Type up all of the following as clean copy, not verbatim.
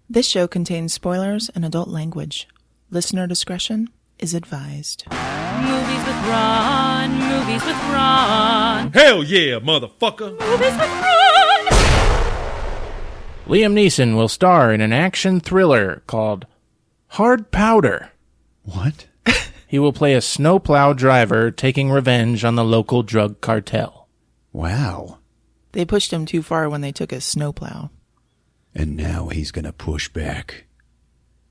This show contains spoilers and adult language. Listener discretion is advised. Movies with Ron, movies with Ron. Hell yeah, motherfucker. Movies with Ron. Liam Neeson will star in an action thriller called Hard Powder. What? He will play a snowplow driver taking revenge on the local drug cartel. Wow. They pushed him too far when they took his snowplow. And now he's gonna push back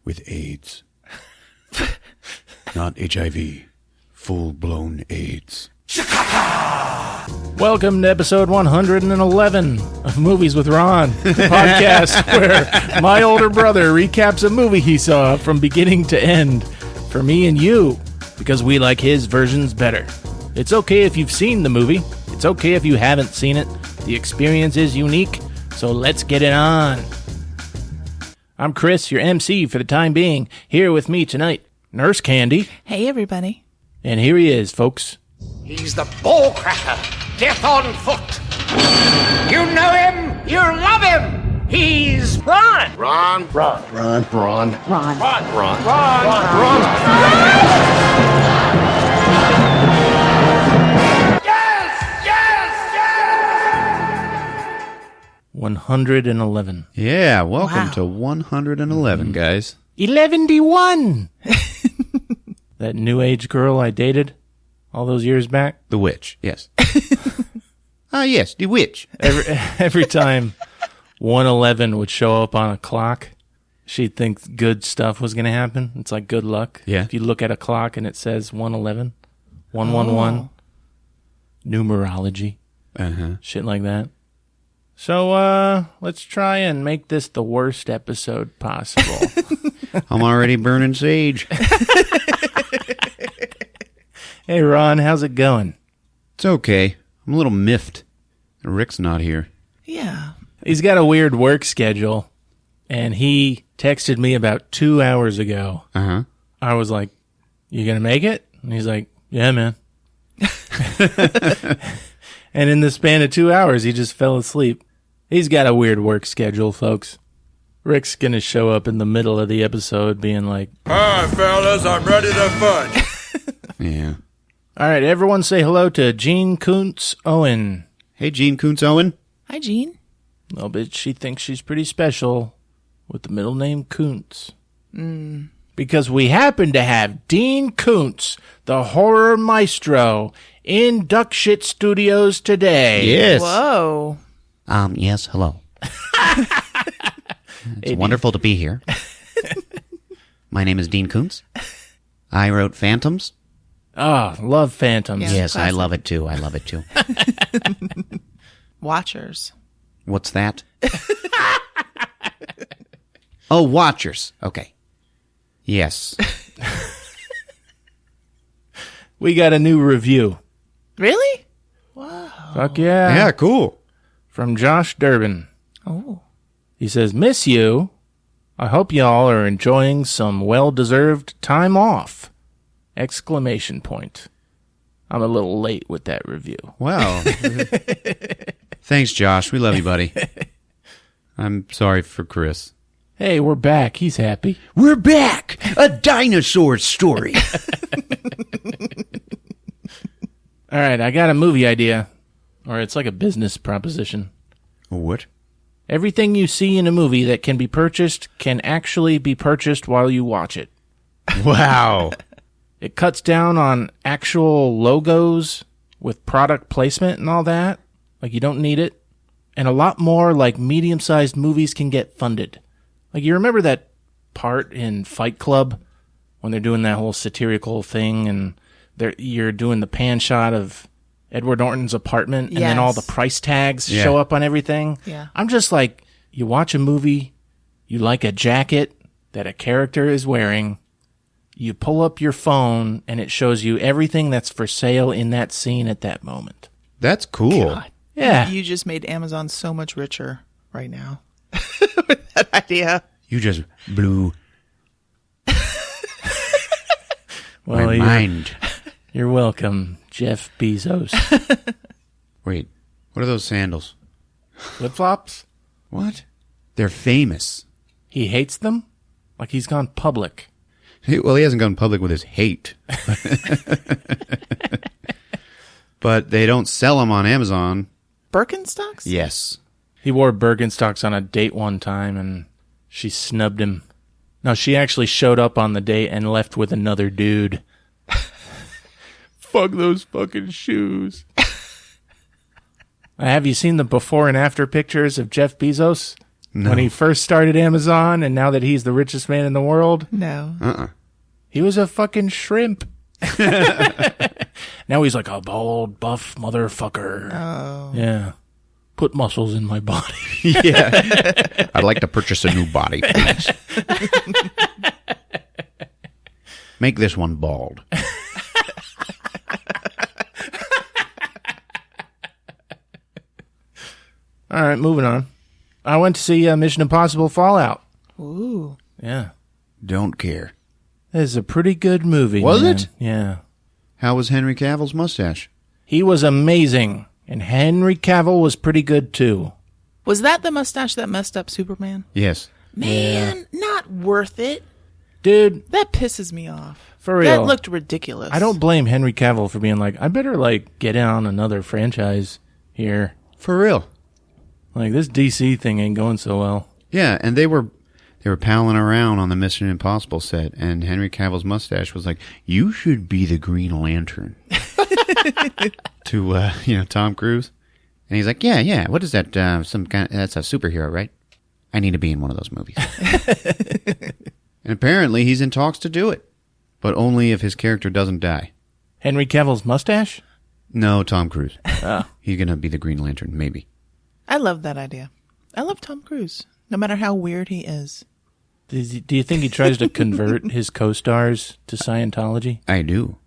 with AIDS. Not HIV. Full-blown AIDS. Welcome to episode 111 of Movies with Ron, the podcast where my older brother recaps a movie he saw from beginning to end for me and you, because we like his versions better. It's okay if you've seen the movie. It's okay if you haven't seen it. The experience is unique, so let's get it on. I'm Chris, your MC for the time being. Here with me tonight, Nurse Candy. Hey, everybody. And here he is, folks. He's the ball cracker, death on foot. You know him, you love him. He's Ron. Ron. Yes. 111. Yeah, welcome Wow. to 111, guys. 11-1! That new age girl I dated all those years back. The witch, yes. Yes, the witch. Every time 111 would show up on a clock, she'd think good stuff was going to happen. It's like good luck. Yeah. If you look at a clock and it says 111, 111, numerology, shit like that. So, let's try and make this the worst episode possible. I'm already burning sage. Hey, Ron, how's it going? It's okay. I'm a little miffed. Rick's not here. Yeah. He's got a weird work schedule, and he texted me about 2 hours ago. Uh-huh. I was like, you gonna make it? And he's like, yeah, man. And in the span of 2 hours, he just fell asleep. He's got a weird work schedule, folks. Rick's gonna show up in the middle of the episode being like, Alright, fellas, I'm ready to fight. Yeah. all right, everyone say hello to Jean Kuntz Owen. Hey, Gene Kuntz Owen. Hi, Jean. Well, but she thinks she's pretty special with the middle name Kuntz. Because we happen to have Dean Kuntz, the horror maestro, in Duck Shit Studios today. Yes. Whoa. Yes, hello. It's wonderful to be here. My name is Dean Kuntz. I wrote Phantoms. Oh, love Phantoms. Yeah. Yes, I classic. love it too. I love it too. Watchers. What's that? Oh, Watchers. Okay. Yes. We got a new review. Really? Fuck yeah. Yeah, cool. From Josh Durbin. Oh. He says, miss you. I hope y'all are enjoying some well-deserved time off. Exclamation point. I'm a little late with that review. Wow. Thanks, Josh. We love you, buddy. I'm sorry for Chris. Hey, we're back. He's happy. We're back! A dinosaur story. All right, I got a movie idea. Or it's like a business proposition. What? Everything you see in a movie that can be purchased can actually be purchased while you watch it. Wow. It cuts down on actual logos with product placement and all that. Like, you don't need it. And a lot more, like, medium-sized movies can get funded. Like, you remember that part in Fight Club when they're doing that whole satirical thing and you're doing the pan shot of Edward Norton's apartment and then all the Yes. price tags Yeah. show up on everything? Yeah. I'm just like, you watch a movie, you like a jacket that a character is wearing, you pull up your phone and it shows you everything that's for sale in that scene at that moment. That's cool. God. Yeah. You just made Amazon so much richer right now with that idea. You just blew Well, my mind. You're welcome, Jeff Bezos. Wait, what are those sandals? Flip-flops? What? They're famous. He hates them? Like he's gone public. Well, he hasn't gone public with his hate. But they don't sell them on Amazon. Birkenstocks? Yes. He wore Birkenstocks on a date one time, and she snubbed him. No, she actually showed up on the date and left with another dude. Fuck those fucking shoes. Have you seen the before and after pictures of Jeff Bezos? No. When he first started Amazon, and now that he's the richest man in the world? No. He was a fucking shrimp. Now he's like a bald, buff motherfucker. Oh. Yeah. Put muscles in my body. Yeah. I'd like to purchase a new body, please. Make this one bald. All right, moving on. I went to see Mission Impossible Fallout. Ooh. Yeah. Don't care. It's a pretty good movie. Was man. it? Yeah. How was Henry Cavill's mustache? He was amazing. And Henry Cavill was pretty good, too. Was that the mustache that messed up Superman? Yes. Man, not worth it. Dude, That pisses me off. for real. That looked ridiculous. I don't blame Henry Cavill for being like, I better, like, get in on another franchise here. For real. Like, this DC thing ain't going so well. Yeah, and they were palling around on the Mission Impossible set, and Henry Cavill's mustache was like, "You should be the Green Lantern." To Tom Cruise, and he's like, "Yeah. What is that? Some kind? That's a superhero, right? I need to be in one of those movies." And apparently, he's in talks to do it, but only if his character doesn't die. Henry Cavill's mustache? No, Tom Cruise. Oh. He's gonna be the Green Lantern, maybe. I love that idea. I love Tom Cruise, no matter how weird he is. Do you think he tries to convert his co-stars to Scientology? I do.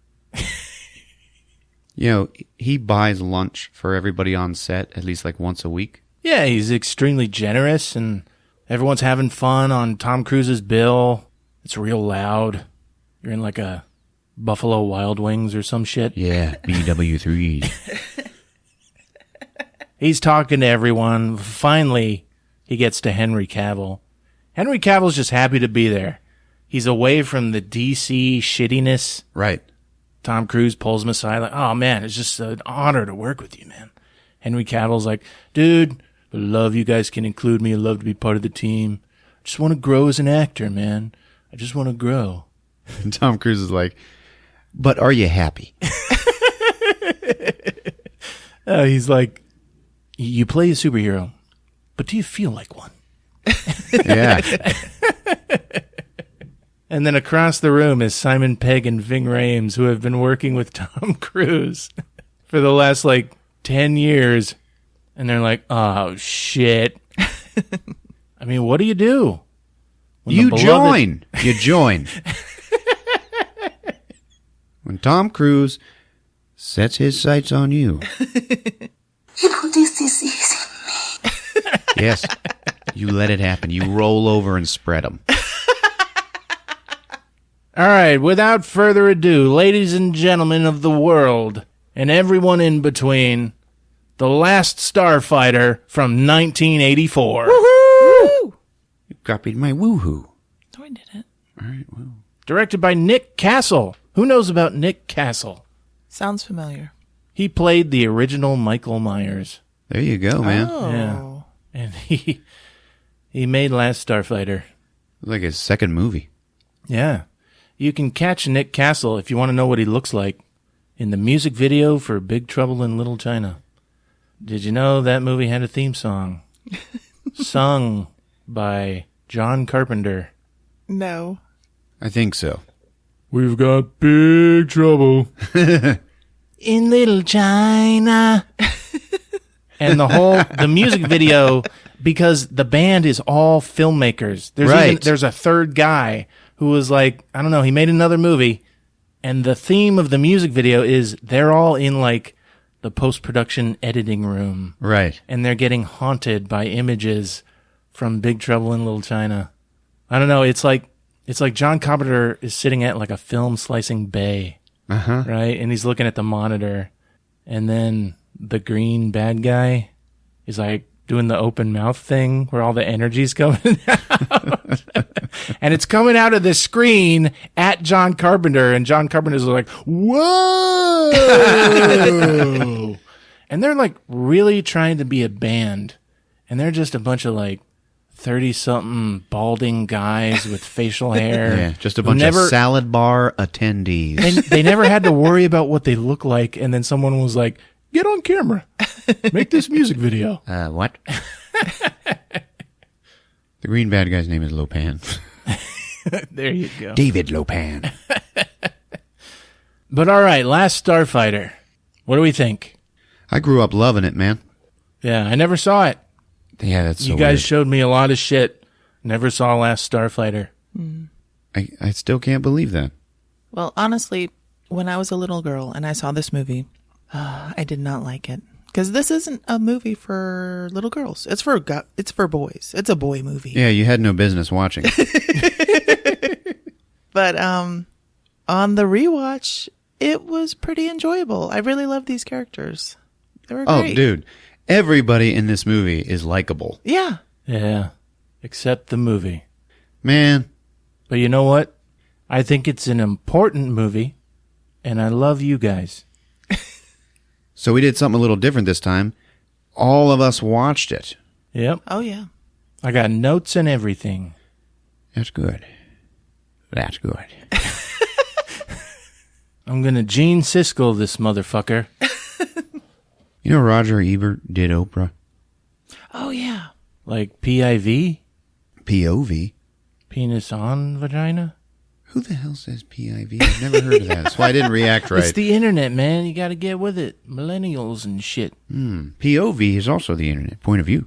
He buys lunch for everybody on set at least like once a week. Yeah, he's extremely generous, and everyone's having fun on Tom Cruise's bill. It's real loud. You're in like a Buffalo Wild Wings or some shit. Yeah, BW3. He's talking to everyone. Finally, he gets to Henry Cavill. Henry Cavill's just happy to be there. He's away from the DC shittiness. Right. Tom Cruise pulls him aside like, oh, man, it's just an honor to work with you, man. Henry Cavill's like, dude, I love you guys can include me. I love to be part of the team. I just want to grow as an actor, man. I just want to grow. And Tom Cruise is like, but are you happy? He's like, you play a superhero, but do you feel like one? Yeah. And then across the room is Simon Pegg and Ving Rhames, who have been working with Tom Cruise for the last, 10 years. And they're like, oh, shit. I mean, what do you do? When You the beloved- join. You join. When Tom Cruise sets his sights on you. You put this easy. Yes. You let it happen. You roll over and spread them. All right, without further ado, ladies and gentlemen of the world, and everyone in between, The Last Starfighter from 1984. Woo! You copied my woohoo. No, I didn't. All right, well. Directed by Nick Castle. Who knows about Nick Castle? Sounds familiar. He played the original Michael Myers. There you go, man. Oh. Yeah. And he made Last Starfighter. Like his second movie. Yeah. You can catch Nick Castle, if you want to know what he looks like, in the music video for Big Trouble in Little China. Did you know that movie had a theme song? Sung by John Carpenter. No. I think so. We've got big trouble in Little China. And the music video, because the band is all filmmakers. There's a third guy who was like, I don't know, he made another movie, and the theme of the music video is they're all in the post-production editing room. Right. And they're getting haunted by images from Big Trouble in Little China. I don't know, it's like John Carpenter is sitting at a film slicing bay. Uh-huh. Right? And he's looking at the monitor, and then the green bad guy is doing the open mouth thing where all the energy's coming out. And it's coming out of the screen at John Carpenter, and John Carpenter's like, whoa! And they're like really trying to be a band, and they're just a bunch of like 30-something balding guys with facial hair. Yeah, just a bunch of salad bar attendees. They never had to worry about what they look like, and then someone was like, get on camera. Make this music video. What? The green bad guy's name is Lopan. There you go. David Lopan. But all right, Last Starfighter. What do we think? I grew up loving it, man. Yeah, I never saw it. Yeah, that's so You guys weird. showed me a lot of shit. Never saw Last Starfighter. I still can't believe that. Well, honestly, when I was a little girl and I saw this movie, I did not like it. Because this isn't a movie for little girls. It's for boys. It's a boy movie. Yeah, you had no business watching. But on the rewatch, it was pretty enjoyable. I really love these characters. They were great. Oh, dude. Everybody in this movie is likable. Yeah. Yeah, except the movie. Man. But you know what? I think it's an important movie, and I love you guys. So we did something a little different this time. All of us watched it. Yep. Oh, yeah. I got notes and everything. That's good. That's good. I'm going to Gene Siskel this motherfucker. You know Roger Ebert did Oprah? Oh, yeah. Like PIV? POV? Penis on vagina? Who the hell says PIV? I've never heard of that. That's why I didn't react right. It's the internet, man. You got to get with it. Millennials and shit. POV is also the internet. Point of view.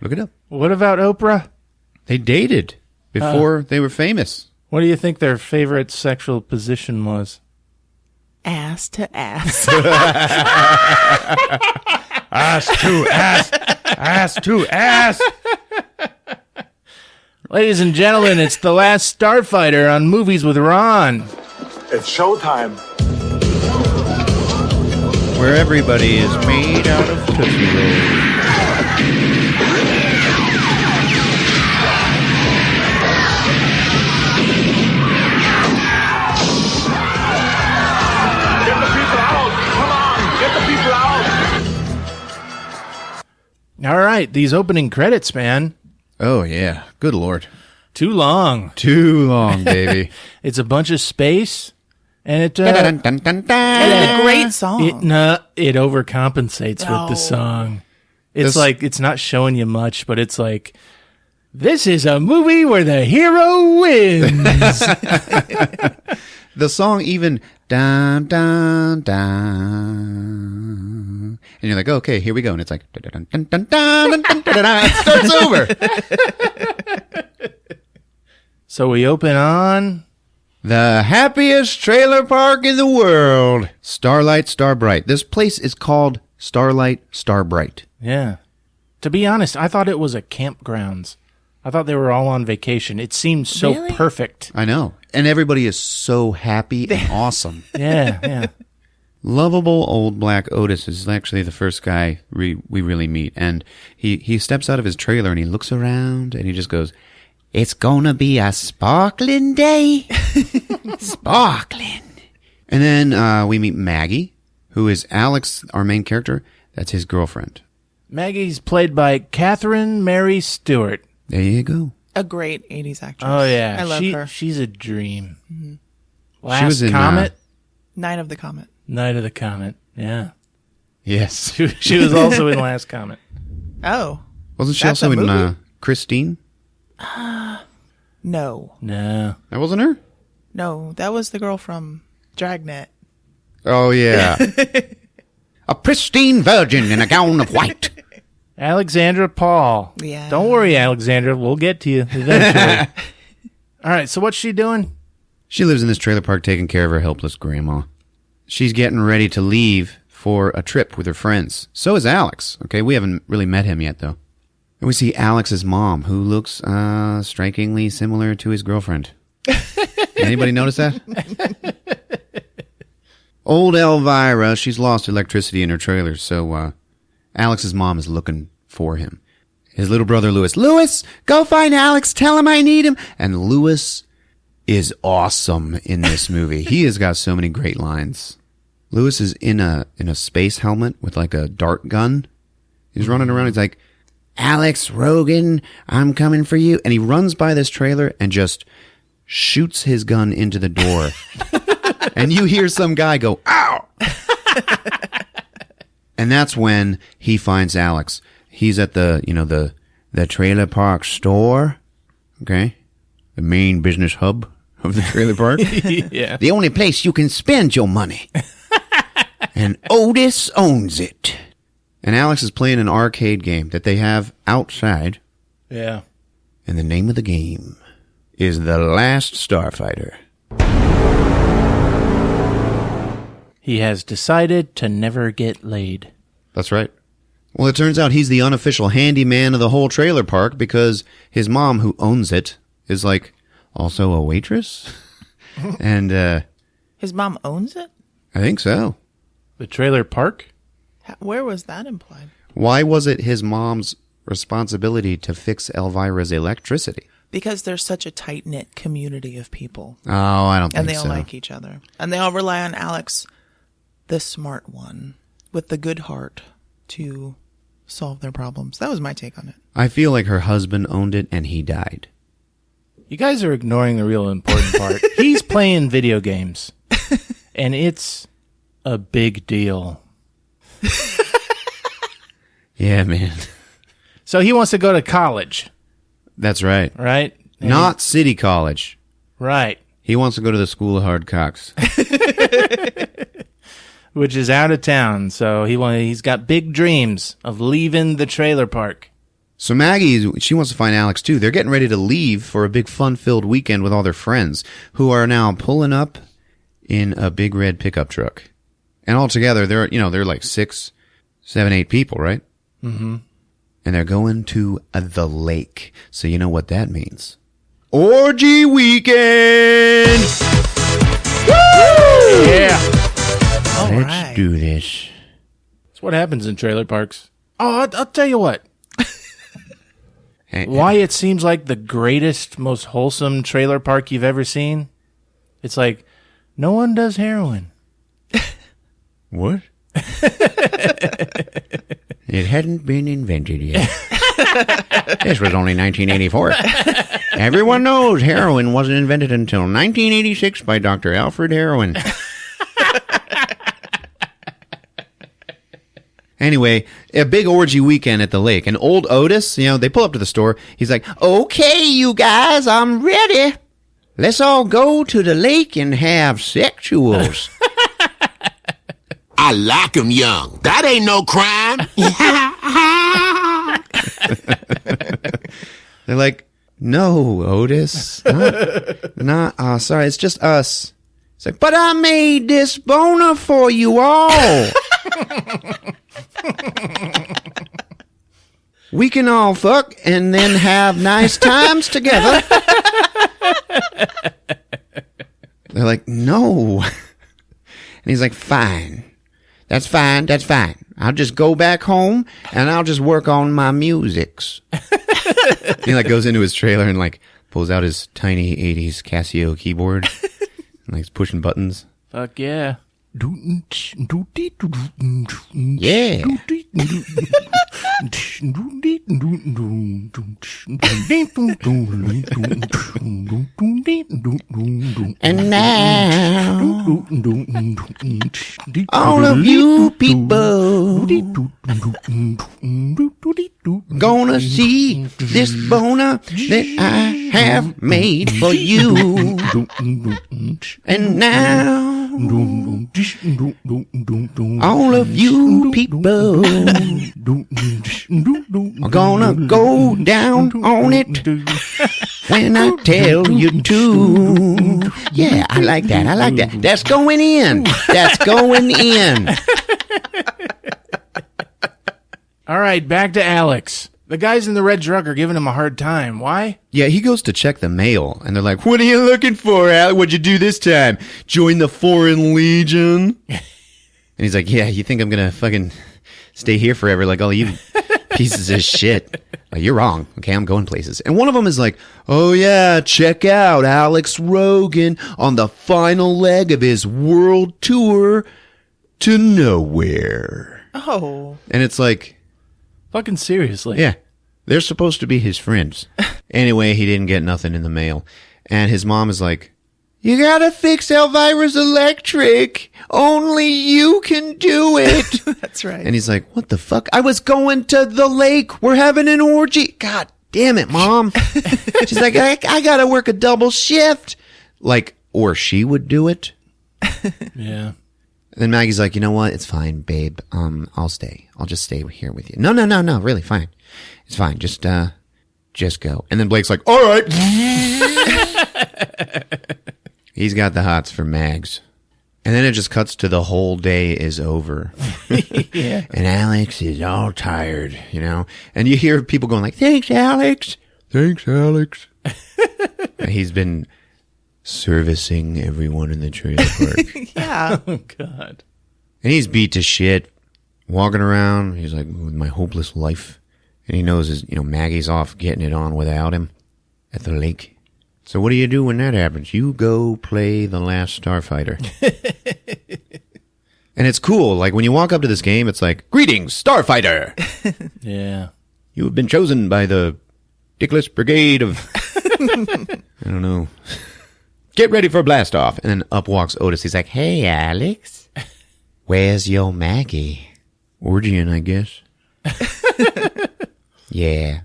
Look it up. What about Oprah? They dated before they were famous. What do you think their favorite sexual position was? Ass to ass. Ass to ass. Ass to ass. Ladies and gentlemen, it's The Last Starfighter on Movies with Ron. It's showtime. Where everybody is made out of Tootsie Rolls. Get the people out. Come on. Get the people out. All right, these opening credits, man. Oh, yeah. Good Lord. Too long. Too long, baby. It's a bunch of space, and it And a great song. it overcompensates with the song. It's like it's not showing you much, but it's like this is a movie where the hero wins. The song even dun dun dun, and you're like, okay, here we go, and it's like dun dun dun dun dun dun dun dun. It starts over. So we open on The happiest trailer park in the world, Starlight Starbright. This place is called Starlight Starbright. yeah. To be honest, I thought it was a campgrounds. I thought they were all on vacation. It seemed so Really? perfect. I know, and everybody is so happy and awesome. Yeah. Lovable old Black Otis is actually the first guy we really meet. And he steps out of his trailer and he looks around and he just goes, "It's gonna be a sparkling day." Sparkling. And then we meet Maggie, who is Alex, our main character. That's his girlfriend. Maggie's played by Catherine Mary Stewart. There you go. A great 80s actress. Oh, yeah. I love her. She's a dream. Mm-hmm. Last She was in, Comet? Night of the Comet. Night of the Comet. Yeah. Yes. She was also in Last Comet. Oh. Wasn't she That's also a in movie? Christine? No. No. That wasn't her? No, that was the girl from Dragnet. Oh, yeah. A pristine virgin in a gown of white. Alexandra Paul. Yeah. Don't worry, Alexandra. We'll get to you eventually. All right, so what's she doing? She lives in this trailer park taking care of her helpless grandma. She's getting ready to leave for a trip with her friends. So is Alex. Okay, we haven't really met him yet, though. And we see Alex's mom, who looks strikingly similar to his girlfriend. Anybody notice that? Old Elvira, she's lost electricity in her trailer, so Alex's mom is looking for him. his little brother Lewis. Lewis, go find Alex. Tell him I need him. And Lewis is awesome in this movie. He has got so many great lines. Lewis is in a space helmet with like a dart gun. He's running around. He's like, Alex Rogan, I'm coming for you. And he runs by this trailer and just shoots his gun into the door. And you hear some guy go, ow! And that's when he finds Alex. He's at the trailer park store. Okay. The main business hub of the trailer park. Yeah. The only place you can spend your money. And Otis owns it. And Alex is playing an arcade game that they have outside. Yeah. And the name of the game is The Last Starfighter. He has decided to never get laid. That's right. Well, it turns out he's the unofficial handyman of the whole trailer park because his mom, who owns it, is like also a waitress. And His mom owns it? I think so. The trailer park? Where was that implied? Why was it his mom's responsibility to fix Elvira's electricity? Because there's such a tight-knit community of people. Oh, I don't think so. And they all like each other. And they all rely on Alex, the smart one, with the good heart, to solve their problems. That was my take on it. I feel like her husband owned it and he died. You guys are ignoring the real important part. He's playing video games. And it's a big deal. Yeah, man. So he wants to go to college, That's right. right? And Not City College. right. He wants to go to the School of Hard Cocks. Which is out of town. So he's got big dreams of leaving the trailer park. So Maggie, she wants to find Alex too. They're getting ready to leave for a big fun-filled weekend with all their friends who are now pulling up in a big red pickup truck. And all together, they're like 6, 7, 8 people, right? Mm-hmm. And they're going to the lake. So you know what that means. Orgy weekend! Woo! Yeah. All Let's right. do this. That's what happens in trailer parks. Oh, I'll tell you what. Hey, Why it seems like the greatest, most wholesome trailer park you've ever seen. It's like, no one does heroin. What? It hadn't been invented yet. This was only 1984. Everyone knows heroin wasn't invented until 1986 by Dr. Alfred Heroin. Anyway, a big orgy weekend at the lake. And old Otis, they pull up to the store. He's like, okay, you guys, I'm ready. Let's all go to the lake and have sexuals. I like 'em young. That ain't no crime. They're like, no, Otis. Sorry, it's just us. It's like, but I made this boner for you all. We can all fuck and then have nice times together. They're like, no. And he's like, fine. That's fine. That's fine. I'll just go back home and I'll just work on my musics. He goes into his trailer and pulls out his tiny 80s Casio keyboard and he's pushing buttons. Fuck yeah. Yeah. And now, all of you people gonna see this boner that I have made for you. And now, all of you people are gonna go down on it when I tell you to. Yeah, I like that. I like that. That's going in. That's going in. All right, back to Alex. The guys in the red truck are giving him a hard time. Why? Yeah, he goes to check the mail, and they're like, what are you looking for, Alex? What'd you do this time? Join the Foreign Legion? And he's like, yeah, you think I'm gonna fucking stay here forever like all you pieces of shit. Like, you're wrong. Okay, I'm going places. And one of them is like, oh yeah, check out Alex Rogan on the final leg of his world tour to nowhere. Oh. And it's like, Fucking seriously. yeah, they're supposed to be his friends. Anyway, he didn't get nothing in the mail. And his mom is like, you gotta fix Elvira's electric. Only you can do it. That's right. And he's like, what the fuck? I was going to the lake. We're having an orgy. God damn it, Mom. She's like, I gotta work a double shift. Like, or she would do it. Yeah. And then Maggie's like, you know what? It's fine, babe. I'll stay. I'll just stay here with you. No, really, fine. It's fine. Just go. And then Blake's like, all right. He's got the hots for Mags. And then it just cuts to the whole day is over. Yeah. And Alex is all tired, you know? And you hear people going like, thanks, Alex. Thanks, Alex. He's been servicing everyone in the trailer park. Yeah. Oh, God. And he's beat to shit, walking around. He's like, with my hopeless life. And he knows his, Maggie's off getting it on without him at the lake. So what do you do when that happens? You go play the Last Starfighter. And it's cool. Like, when you walk up to this game, it's like, greetings, Starfighter. Yeah. You have been chosen by the Dickless Brigade of... I don't know. Get ready for blast off. And then up walks Otis. He's like, hey, Alex. Where's your Maggie? Orgian, I guess. Yeah.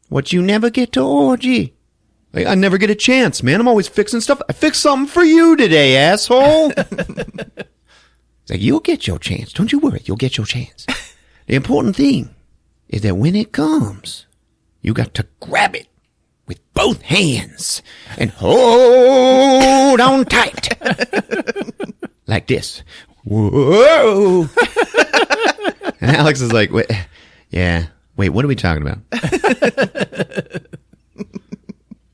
What, you never get to orgy? Like, I never get a chance, man. I'm always fixing stuff. I fixed something for you today, asshole. It's like, you'll get your chance. Don't you worry. You'll get your chance. The important thing is that when it comes, you got to grab it with both hands and hold on tight. Like this. Whoa. And Alex is like, wait, what are we talking about?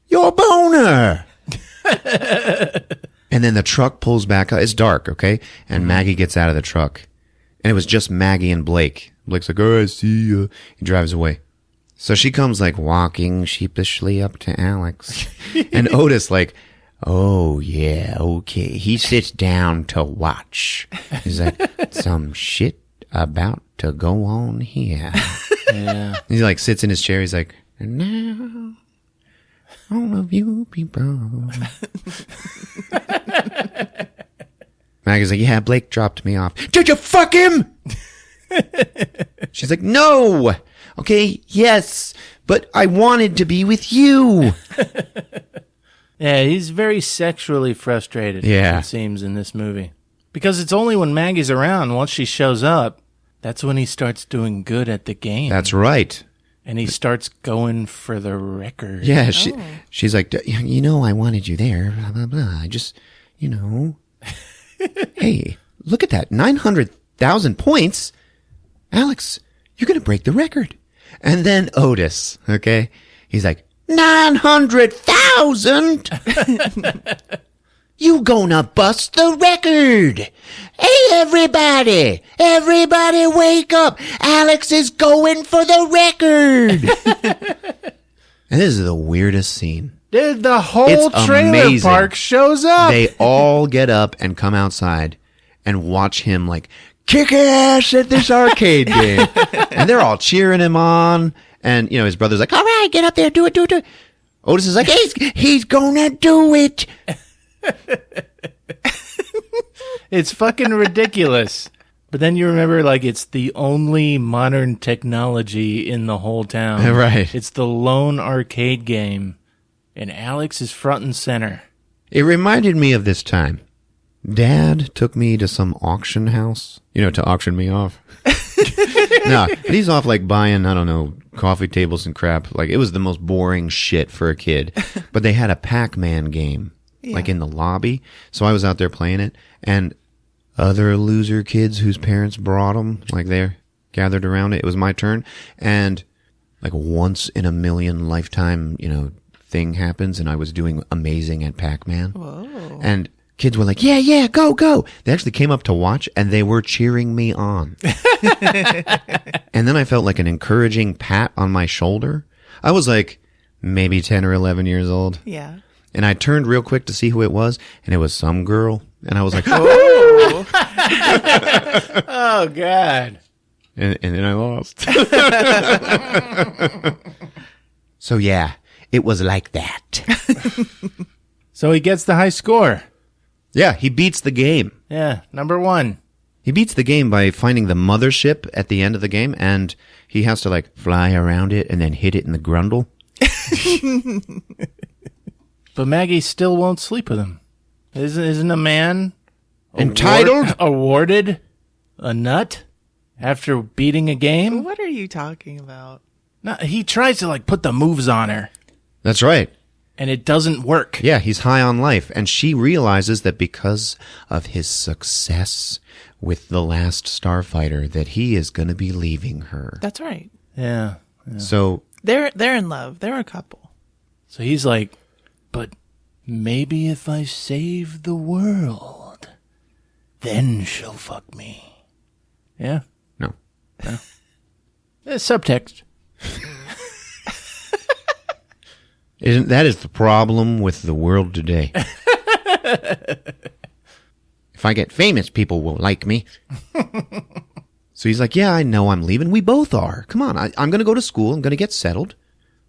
Your boner. And then the truck pulls back. It's dark, okay? And Maggie gets out of the truck. And it was just Maggie and Blake. Blake's like, all right, see ya. He drives away. So she comes like walking sheepishly up to Alex. And Otis like, oh yeah, okay. He sits down to watch. He's like, some shit about to go on here. Yeah. He like sits in his chair. He's like, and now all of you people. Maggie's like, yeah, Blake dropped me off. Did you fuck him? She's like, no. Okay, yes, but I wanted to be with you. Yeah, he's very sexually frustrated, Yeah. it seems, in this movie. Because it's only when Maggie's around, once she shows up, that's when he starts doing good at the game. That's right. And he starts going for the record. Yeah, she's like, I wanted you there, blah, blah, blah. I just, Hey, look at that, 900,000 points. Alex, you're going to break the record. And then Otis, okay, he's like, 900,000? You gonna bust the record. Hey, everybody wake up. Alex is going for the record. And this is the weirdest scene. Dude, the whole It's trailer amazing. park shows up. They all get up and come outside and watch him like kick ass at this arcade game. And they're all cheering him on. And, his brother's like, all right, get up there, do it. Otis is like, he's gonna do it. It's fucking ridiculous. But then you remember, like, it's the only modern technology in the whole town. Right. It's the lone arcade game. And Alex is front and center. It reminded me of this time. Dad took me to some auction house, to auction me off. No, but he's off like buying, I don't know, coffee tables and crap. Like, it was the most boring shit for a kid. But they had a Pac-Man game, like in the lobby. So I was out there playing it, and other loser kids whose parents brought them, like they're gathered around it. It was my turn, and like once in a million lifetime, thing happens, and I was doing amazing at Pac-Man. Whoa. And kids were like, yeah, go, go. They actually came up to watch, and they were cheering me on. And then I felt like an encouraging pat on my shoulder. I was like maybe 10 or 11 years old. Yeah. And I turned real quick to see who it was, and it was some girl. And I was like, Oh, oh God. And then I lost. So, yeah, it was like that. So he gets the high score. Yeah, he beats the game. Yeah, number 1. He beats the game by finding the mothership at the end of the game, and he has to, like, fly around it and then hit it in the grundle. But Maggie still won't sleep with him. Isn't a man entitled awarded a nut after beating a game? What are you talking about? No, he tries to like put the moves on her, That's right. and it doesn't work. Yeah, he's high on life, and she realizes that because of his success with the Last Starfighter, that he is going to be leaving her. That's right. Yeah. So They're in love. They're a couple. So he's like, but maybe if I save the world, then she'll fuck me. Yeah? no. Subtext. Isn't that is the problem with the world today? If I get famous, people will like me. So he's like, yeah, I know I'm leaving. We both are. Come on, I'm going to go to school. I'm going to get settled.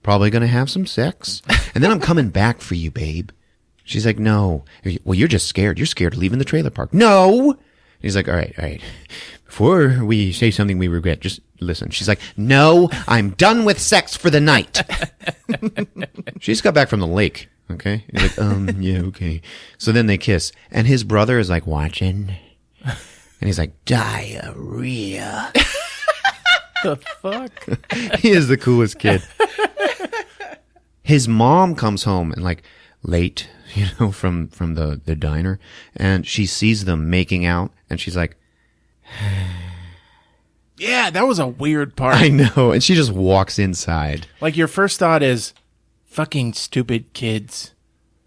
Probably going to have some sex. And then I'm coming back for you, babe. She's like, no. Well, you're just scared. You're scared of leaving the trailer park. No. He's like, all right. Before we say something we regret, just listen. She's like, no, I'm done with sex for the night. She just got back from the lake. Okay. He's like, yeah, okay. So then they kiss. And his brother is like watching. And he's like, diarrhea. The fuck? He is the coolest kid. His mom comes home and like late, from the diner, and she sees them making out, and she's like, Yeah, that was a weird part. I know. And she just walks inside. Like, your first thought is, fucking stupid kids.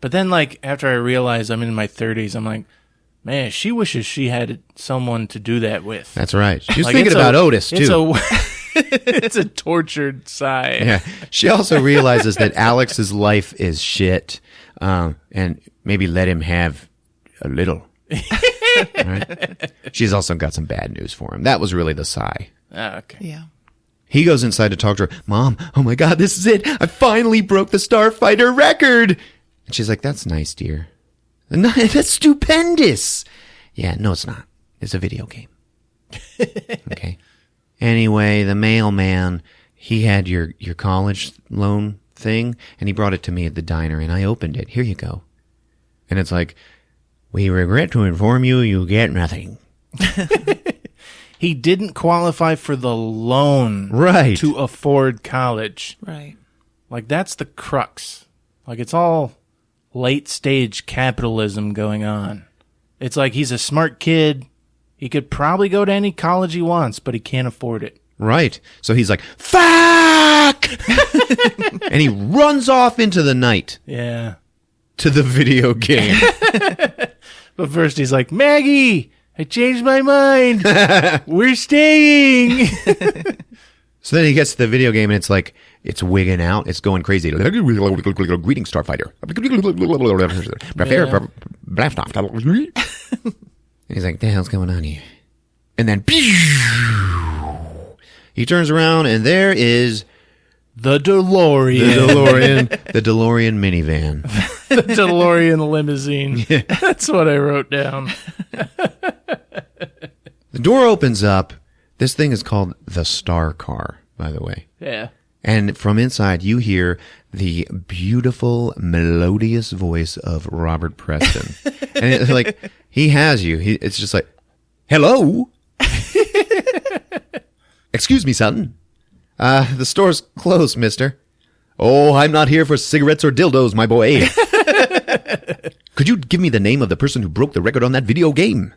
But then, like, after I realize I'm in my 30s, I'm like, man, she wishes she had someone to do that with. That's right. She was Like, thinking it's about Otis, too. It's a tortured sigh. Yeah. She also realizes that Alex's life is shit, and maybe let him have a little. All right? She's also got some bad news for him. That was really the sigh. Ah, okay. Yeah. He goes inside to talk to her. Mom, oh my God, this is it. I finally broke the Starfighter record. And she's like, that's nice, dear. No, that's stupendous. Yeah, no, it's not. It's a video game. Okay. Anyway, the mailman, he had your college loan thing, and he brought it to me at the diner, and I opened it. Here you go. And it's like, we regret to inform you, you get nothing. He didn't qualify for the loan Right. to afford college. Right. Like, that's the crux. Like, it's all late stage capitalism going on. It's like he's a smart kid. He could probably go to any college he wants, but he can't afford it. Right. So he's like, fuck! And he runs off into the night Yeah. to the video game. But first he's like, Maggie, I changed my mind. We're staying. So then he gets to the video game, and it's like, it's wigging out. It's going crazy. Greetings, Starfighter. And he's like, the hell's going on here? And then he turns around, and there is The DeLorean. the DeLorean minivan. The DeLorean limousine. That's what I wrote down. The door opens up. This thing is called the Star Car, by the way. Yeah. And from inside, you hear the beautiful, melodious voice of Robert Preston. And it's like, he has you. It's just like, hello? Excuse me, son. The store's closed, mister. Oh, I'm not here for cigarettes or dildos, my boy. Could you give me the name of the person who broke the record on that video game?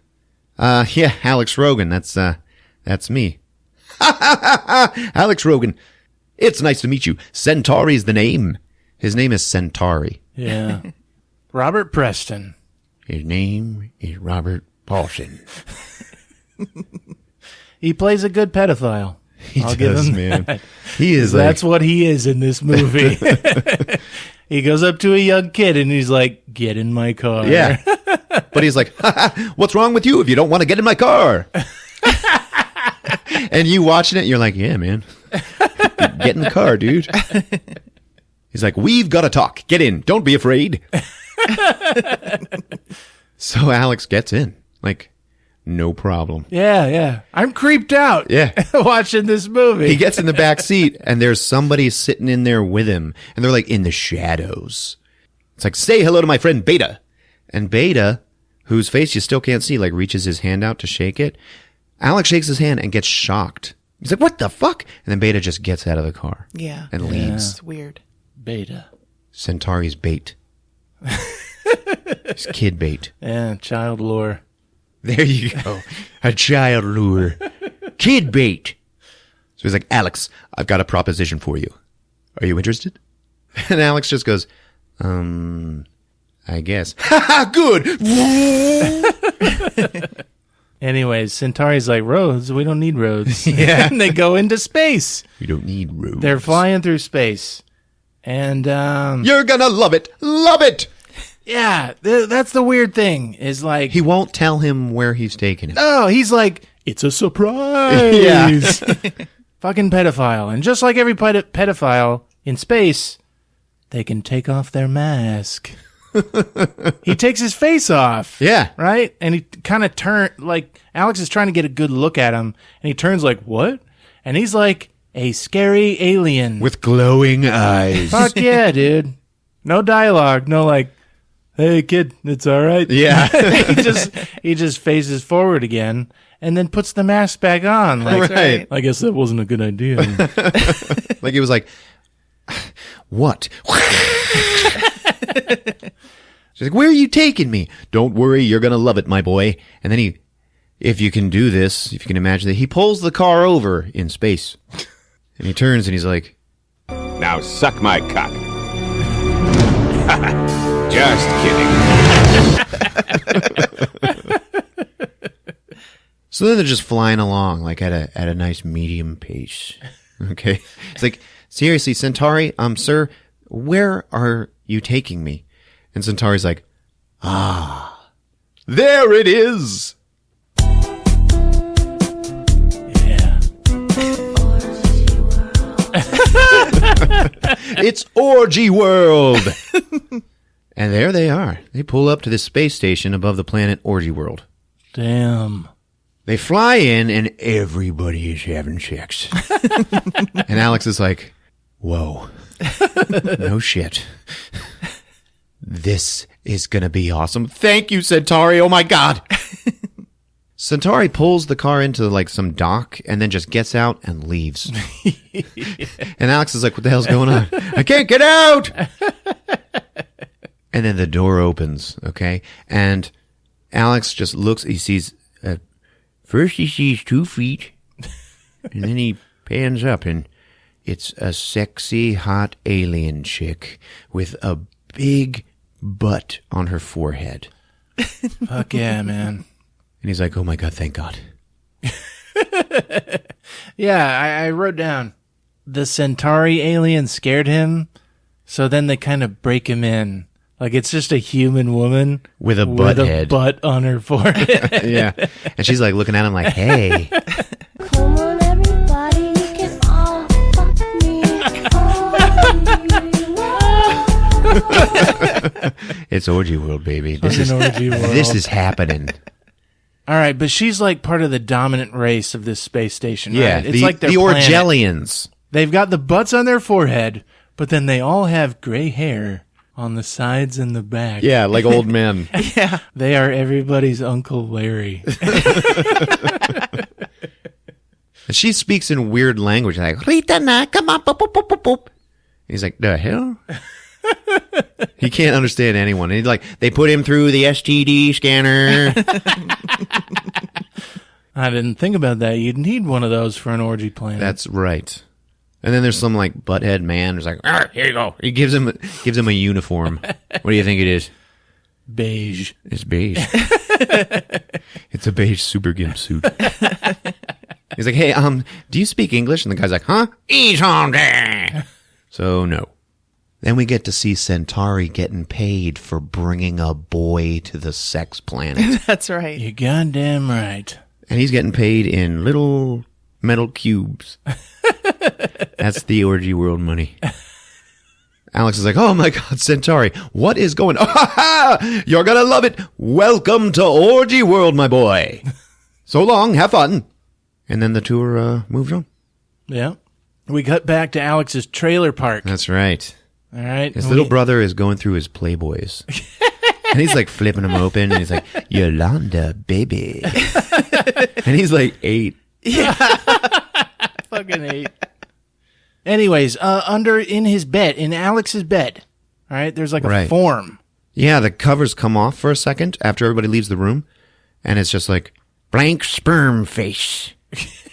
Yeah, Alex Rogan. That's me. Alex Rogan. It's nice to meet you. Centauri's the name. His name is Centauri. Yeah. Robert Preston. His name is Robert Paulson. He plays a good pedophile. I'll give him man. that. He is That's what he is in this movie. He goes up to a young kid and he's like, "Get in my car." Yeah. But he's like, "What's wrong with you if you don't want to get in my car?" And you watching it, you're like, "Yeah, man. Get in the car, dude." He's like, "We've got to talk. Get in. Don't be afraid." So Alex gets in. Like, no problem. Yeah. I'm creeped out. Yeah. Watching this movie. He gets in the back seat, and there's somebody sitting in there with him, and they're like in the shadows. It's like, "Say hello to my friend Beta." And Beta, whose face you still can't see, like reaches his hand out to shake it. Alex shakes his hand and gets shocked. He's like, "What the fuck?" And then Beta just gets out of the car. Yeah. And leaves. It's weird. Beta. Centauri's bait. It's kid bait. Yeah, child lure. There you go. A child lure. Kid bait. So he's like, "Alex, I've got a proposition for you. Are you interested?" And Alex just goes, I guess. "Ha ha, good." Anyways, Centauri's like, "Roads? We don't need roads." Yeah. And they go into space. We don't need roads. They're flying through space. And, You're gonna love it. Love it. yeah, that's the weird thing is like, He won't tell him where he's taking him. oh, he's like, "It's a surprise." Yeah. Fucking pedophile. And just like every pedophile in space, they can take off their mask. He takes his face off. Yeah. Right? And he kind of like, Alex is trying to get a good look at him, and he turns like, "What?" And he's like a scary alien. With glowing eyes. Fuck yeah, dude. No dialogue. No like, "Hey, kid, it's all right." Yeah. he just faces forward again and then puts the mask back on. Like, Right. I guess that wasn't a good idea. Like he was like, "What?" She's like, "Where are you taking me?" "Don't worry, you're going to love it, my boy." And then if you can do this, if you can imagine that, he pulls the car over in space. And he turns and he's like, Now suck my cock. Just kidding. so then they're just flying along, like at a nice medium pace. Okay. It's like, "Seriously, Centauri, sir, where are you taking me?" And Centauri's like, there it is. Yeah. It's Orgy World. And there they are. They pull up to this space station above the planet Orgy World. Damn. They fly in and everybody is having sex. And Alex is like, "Whoa. No shit. This is going to be awesome. Thank you, Centauri. Oh my God." Centauri pulls the car into like some dock and then just gets out and leaves. And Alex is like, "What the hell's going on? I can't get out." And then the door opens, okay? And Alex just looks, he sees, first he sees 2 feet, and then he pans up, and it's a sexy, hot alien chick with a big butt on her forehead. Fuck yeah, man. And he's like, "Oh my God, thank God." Yeah, I wrote down, the Centauri alien scared him, so then they kind of break him in. Like, it's just a human woman With a butt head. butt on her forehead. Yeah. And she's like looking at him like, "Hey." Come on, everybody, you can all fuck me. It's Orgy World, baby. This Fucking Orgy World. This is happening. All right, but she's like part of the dominant race of this space station, right? Yeah, It's like their the planet. Orgellians. They've got the butts on their forehead, but then they all have gray hair on the sides and the back. Yeah, like old men. Yeah. They are everybody's Uncle Larry. And she speaks in weird language, like, "Rita na, come on, boop, boop, boop, boop, boop." He's like, "The hell?" He can't understand anyone. And he's like, they put him through the STD scanner. I didn't think about that. You'd need one of those for an orgy planet. That's right. And then there's some like butthead man who's like, "Here you go." He gives him a uniform. What do you think it is? Beige. It's beige. It's a beige super gimp suit. He's like, hey, do you speak English? And the guy's like, huh? Ease on there. So, no. Then we get to see Centauri getting paid for bringing a boy to the sex planet. That's right. You're goddamn right. And he's getting paid in little metal cubes. That's the Orgy World money. Alex is like, oh my God, Centauri, what is going on? You're going to love it. Welcome to Orgy World, my boy. So long, have fun. And then the tour moved on. Yeah. We cut back to Alex's trailer park. That's right. All right. His little brother is going through his Playboys. And he's like flipping them open. And he's like, Yolanda, baby. And he's like 8. Yeah. Fucking 8. Anyways, in his bed, in Alex's bed, all right, there's like a form. Yeah, the covers come off for a second after everybody leaves the room. And it's just like, blank sperm face.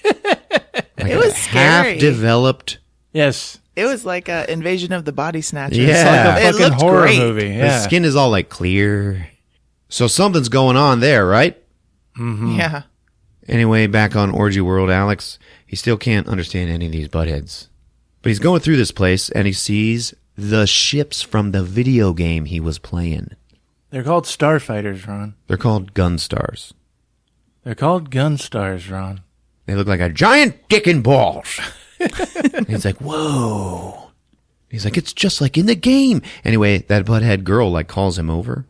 Like it was scary. Half-developed. Yes. It was like an Invasion of the Body Snatchers. Yeah. It's like a fucking horror great. movie. Yeah. The skin is all like clear. So something's going on there, right? Mm-hmm. Yeah. Anyway, back on Orgy World, Alex, he still can't understand any of these buttheads. But he's going through this place and he sees the ships from the video game he was playing. They're called Starfighters, Ron. They're called gun stars. They're called gun stars, Ron. They look like a giant dick and balls. And he's like, whoa. He's like, it's just like in the game. Anyway, that butthead girl like calls him over.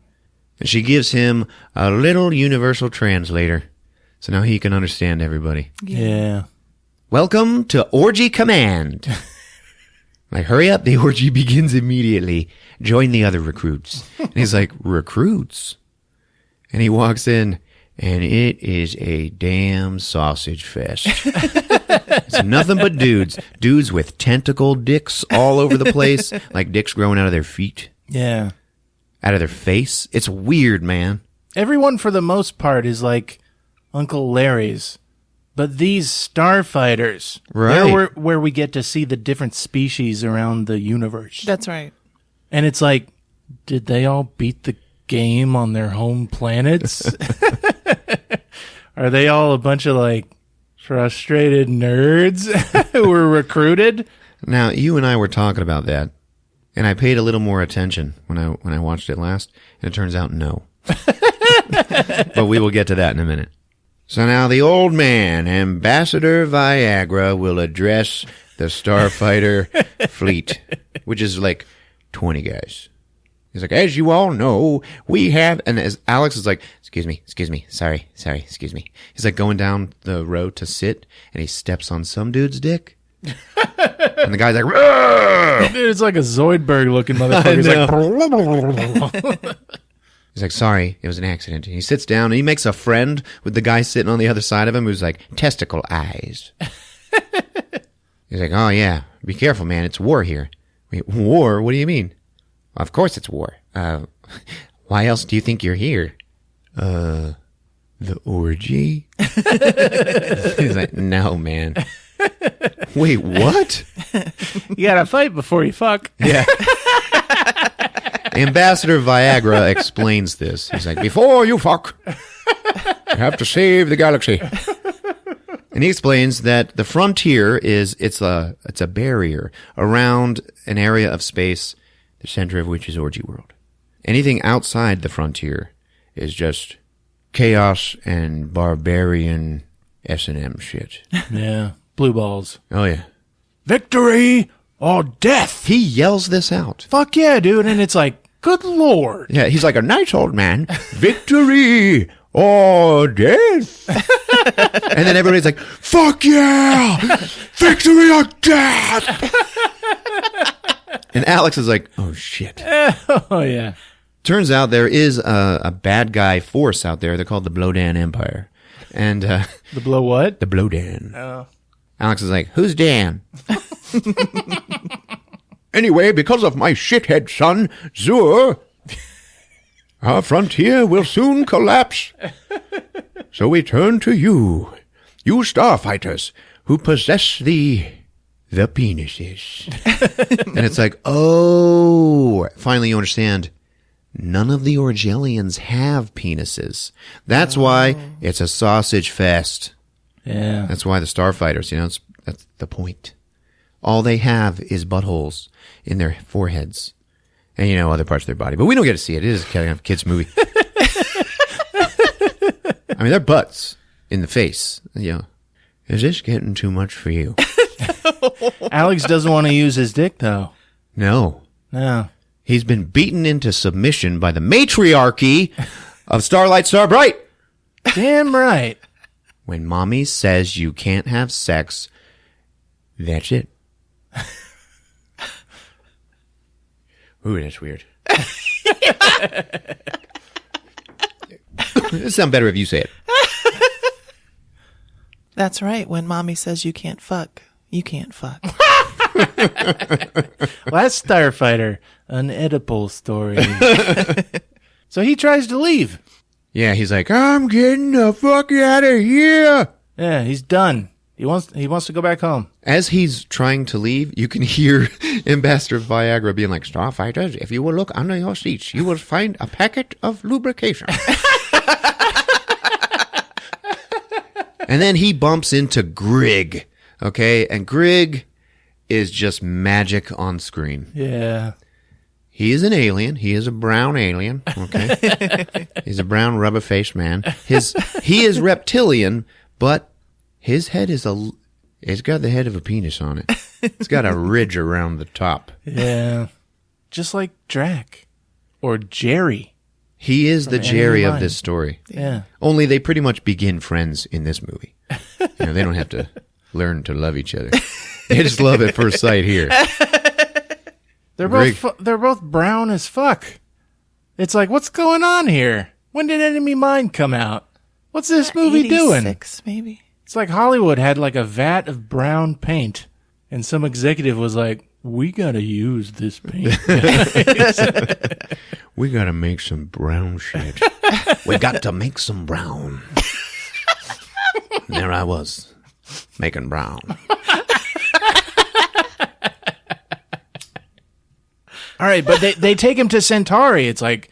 And she gives him a little universal translator. So now he can understand everybody. Yeah. Welcome to Orgy Command. Like, hurry up, the orgy begins immediately. Join the other recruits. And he's like, recruits? And he walks in, and it is a damn sausage fest. It's nothing but dudes. Dudes with tentacle dicks all over the place, like dicks growing out of their feet. Yeah. Out of their face. It's weird, man. Everyone, for the most part, is like Uncle Larry's. But these starfighters, they're where we get to see the different species around the universe. That's right. And it's like, did they all beat the game on their home planets? Are they all a bunch of like frustrated nerds who were recruited? Now, you and I were talking about that, and I paid a little more attention when I watched it last, and it turns out no. But we will get to that in a minute. So now the old man, Ambassador Viagra, will address the Starfighter fleet, which is like 20 guys. He's like, as you all know, we have, and as Alex is like, excuse me, sorry, excuse me. He's like going down the road to sit, and he steps on some dude's dick. And the guy's like, "Rrr!" Dude, it's like a Zoidberg looking motherfucker. He's like, he's like, sorry, it was an accident. And he sits down, and he makes a friend with the guy sitting on the other side of him who's like, testicle eyes. He's like, oh yeah, be careful, man, it's war here. Wait, war? What do you mean? Of course it's war. Why else do you think you're here? The orgy? He's like, no, man. Wait, what? You gotta fight before you fuck. Yeah. Ambassador Viagra explains this. He's like, before you fuck, you have to save the galaxy. And he explains that the frontier is, it's a barrier around an area of space, the center of which is Orgy World. Anything outside the frontier is just chaos and barbarian S&M shit. Yeah. Blue balls. Oh, yeah. Victory or death. He yells this out. Fuck yeah, dude. And it's like, good Lord. Yeah, he's like a nice old man. Victory or death. And then everybody's like, fuck yeah! Victory or death! And Alex is like, oh shit. Oh yeah. Turns out there is a bad guy force out there. They're called the Blo-Dan Empire. And the blow what? The Blo-Dan. Oh. Alex is like, who's Dan? Anyway, because of my shithead son, Zur, our frontier will soon collapse. So we turn to you starfighters, who possess the penises. And it's like, oh, finally you understand. none of the Orgellians have penises. That's why it's a sausage fest. Yeah. That's why the Starfighters, that's the point. All they have is buttholes in their foreheads. And, other parts of their body. But we don't get to see it. It is kind of a kid's movie. I mean, they're butts in the face. Is this getting too much for you? Alex doesn't want to use his dick, though. No. He's been beaten into submission by the matriarchy of Starlight Starbright. Damn right. When mommy says you can't have sex, that's it. Ooh, that's weird. It'd sound better if you say it. That's right. When mommy says you can't fuck, you can't fuck. Last Starfighter, an Oedipal story. So he tries to leave. Yeah, he's like, I'm getting the fuck out of here. Yeah, he's done. He wants to go back home. As he's trying to leave, you can hear Ambassador Viagra being like, Starfighters, if you will look under your seats, you will find a packet of lubrication. And then he bumps into Grig, okay? And Grig is just magic on screen. Yeah. He is an alien. He is a brown alien, okay? He's a brown rubber-faced man. He is reptilian, but his head is it's got the head of a penis on it. It's got a ridge around the top. Yeah. Just like Drac. Or Jerry. He is the Jerry of this story. Yeah. Only they pretty much begin friends in this movie. They don't have to learn to love each other. They just love at first sight here. They're both brown as fuck. It's like, what's going on here? When did Enemy Mine come out? What's this movie doing? 86, maybe. It's like Hollywood had like a vat of brown paint, and some executive was like, we gotta use this paint. We gotta make some brown shit. We got to make some brown. And there I was, making brown. All right, but they take him to Centauri. It's like,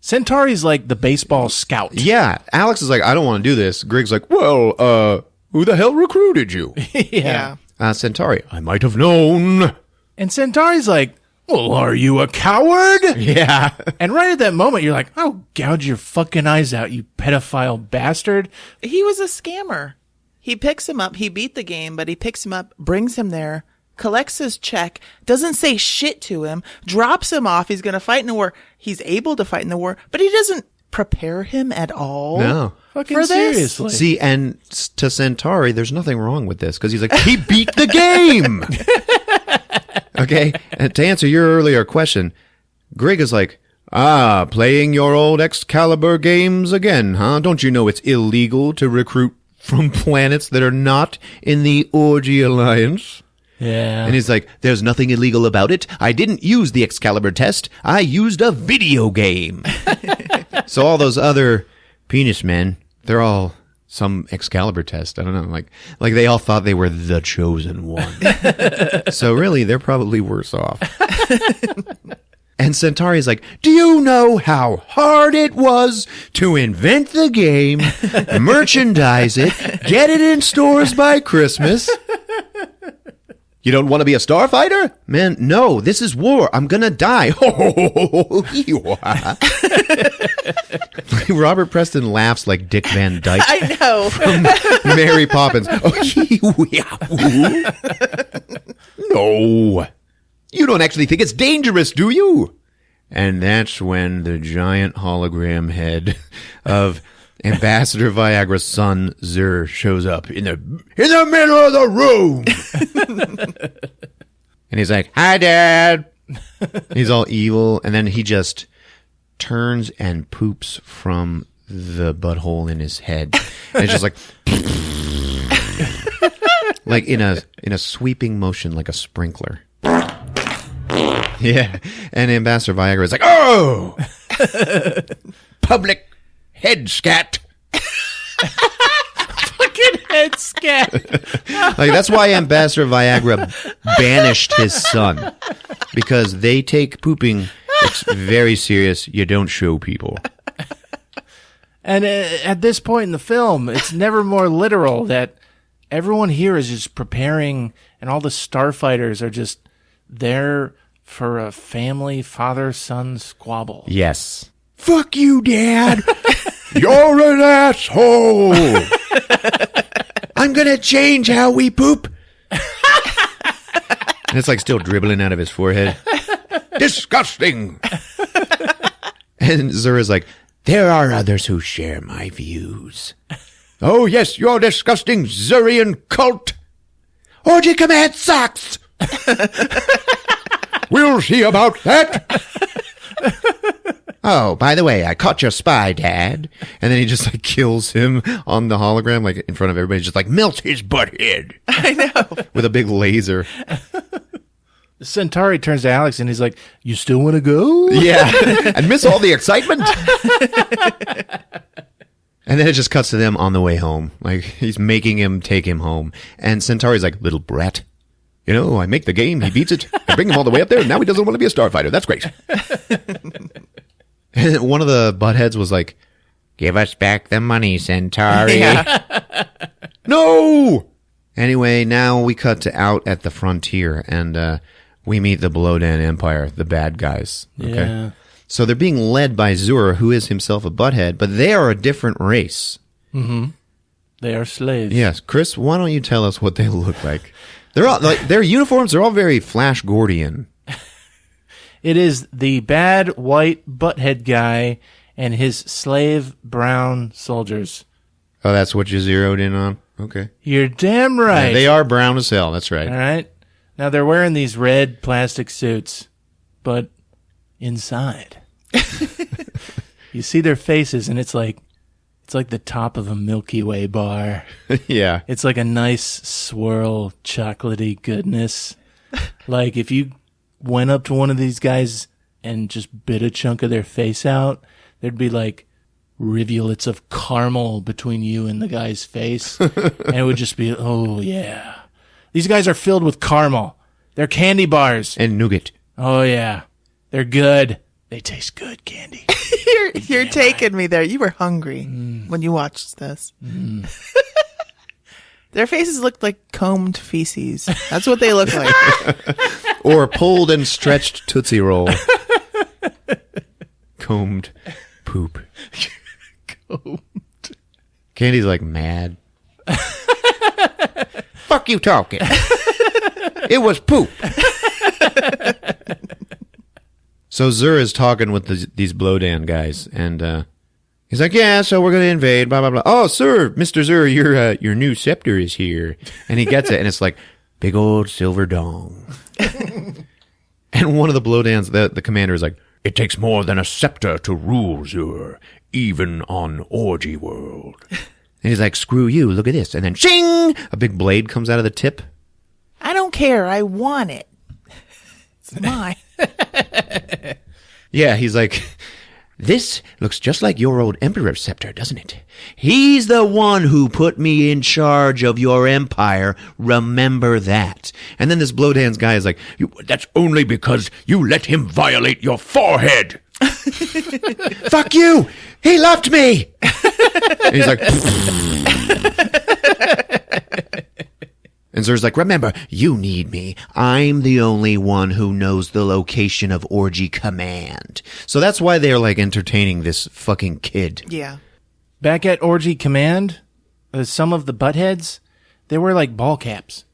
Centauri's like the baseball scout. Yeah, Alex is like, I don't want to do this. Greg's like, well, who the hell recruited you? Yeah. Centauri, I might have known. And Centauri's like, well, are you a coward? Yeah. And right at that moment, you're like, I'll gouge your fucking eyes out, you pedophile bastard. He was a scammer. He picks him up. He beat the game, but he picks him up, brings him there, collects his check, doesn't say shit to him, drops him off. He's going to fight in the war. He's able to fight in the war, but he doesn't prepare him at all. No. Fucking for this. seriously. See, and to Centauri, there's nothing wrong with this because he's like, he beat the game. Okay, and to answer your earlier question, Greg is like, playing your old Excalibur games again, huh? Don't you know it's illegal to recruit from planets that are not in the Orgy Alliance? Yeah. And he's like, there's nothing illegal about it. I didn't use the Excalibur test. I used a video game. So all those other penis men, they're all some Excalibur test. I don't know. Like they all thought they were the chosen one. So really, they're probably worse off. And Centauri's like, do you know how hard it was to invent the game, merchandise it, get it in stores by Christmas? You don't want to be a starfighter? Man, no, this is war. I'm going to die. Robert Preston laughs like Dick Van Dyke. I know. From Mary Poppins. No. You don't actually think it's dangerous, do you? And that's when the giant hologram head of Ambassador Viagra's son, Zur, shows up in the middle of the room. And he's like, hi, Dad. He's all evil. And then he just turns and poops from the butthole in his head. And it's just like, like in a sweeping motion, like a sprinkler. Yeah. And Ambassador Viagra is like, oh, public head scat. Fucking head scat. Like that's why Ambassador Viagra banished his son, because they take pooping It's very serious. You don't show people. And at this point in the film, it's never more literal that everyone here is just preparing, and all the starfighters are just there for a family father-son squabble. Yes. Fuck you, Dad. You're an asshole. I'm going to change how we poop. And it's like still dribbling out of his forehead. Disgusting. And Zura's like, there are others who share my views. Oh, yes, you're disgusting, Zurian cult. Orgy Command sucks. We'll see about that. Oh, by the way, I caught your spy, Dad. And then he just like kills him on the hologram, like in front of everybody, just like melt his butthead. I know. With a big laser. The Centauri turns to Alex and he's like, you still want to go? Yeah. And miss all the excitement? And then it just cuts to them on the way home. Like, he's making him take him home. And Centauri's like, little brat. You know, I make the game, he beats it. I bring him all the way up there, and now he doesn't want to be a starfighter. That's great. And one of the buttheads was like, give us back the money, Centauri. Yeah. No! Anyway, now we cut to out at the frontier, and we meet the Blo-Dan Empire, the bad guys. Okay? Yeah. So they're being led by Zura, who is himself a butthead, but they are a different race. Mm-hmm. They are slaves. Yes. Chris, why don't you tell us what they look like? They're all like their uniforms are all very Flash Gordian. It is the bad white butthead guy and his slave brown soldiers. Oh, that's what you zeroed in on? Okay. You're damn right. Yeah, they are brown as hell. That's right. All right. Now they're wearing these red plastic suits, but inside, you see their faces, and it's like the top of a Milky Way bar. Yeah. It's like a nice swirl, chocolatey goodness. Like if you went up to one of these guys and just bit a chunk of their face out, there'd be like rivulets of caramel between you and the guy's face. And it would just be, oh yeah. These guys are filled with caramel. They're candy bars. And nougat. Oh yeah. They're good. They taste good, candy. You're taking me there. You were hungry when you watched this. Their faces looked like combed feces. That's what they look like. Or pulled and stretched Tootsie Roll. Combed poop. Combed. Candy's like mad. Fuck you talking. It was poop. So Zur is talking with these Blo-Dan guys, and he's like, yeah, so we're going to invade, blah, blah, blah. Oh, sir, Mr. Zur, your new scepter is here. And he gets it, and it's like, big old silver dong. And one of the Blo-Dans, the commander is like, it takes more than a scepter to rule, Zur, even on Orgy World. And he's like, screw you, look at this. And then, shing! A big blade comes out of the tip. I don't care. I want it. It's mine. Yeah, he's like, this looks just like your old emperor's scepter, doesn't it? He's the one who put me in charge of your empire. Remember that. And then this Blo-Dan's guy is like, that's only because you let him violate your forehead. Fuck you. He loved me. And he's like, and Zur's like, remember, you need me. I'm the only one who knows the location of Orgy Command. So that's why they're like entertaining this fucking kid. Yeah. Back at Orgy Command, some of the buttheads, they wear like ball caps.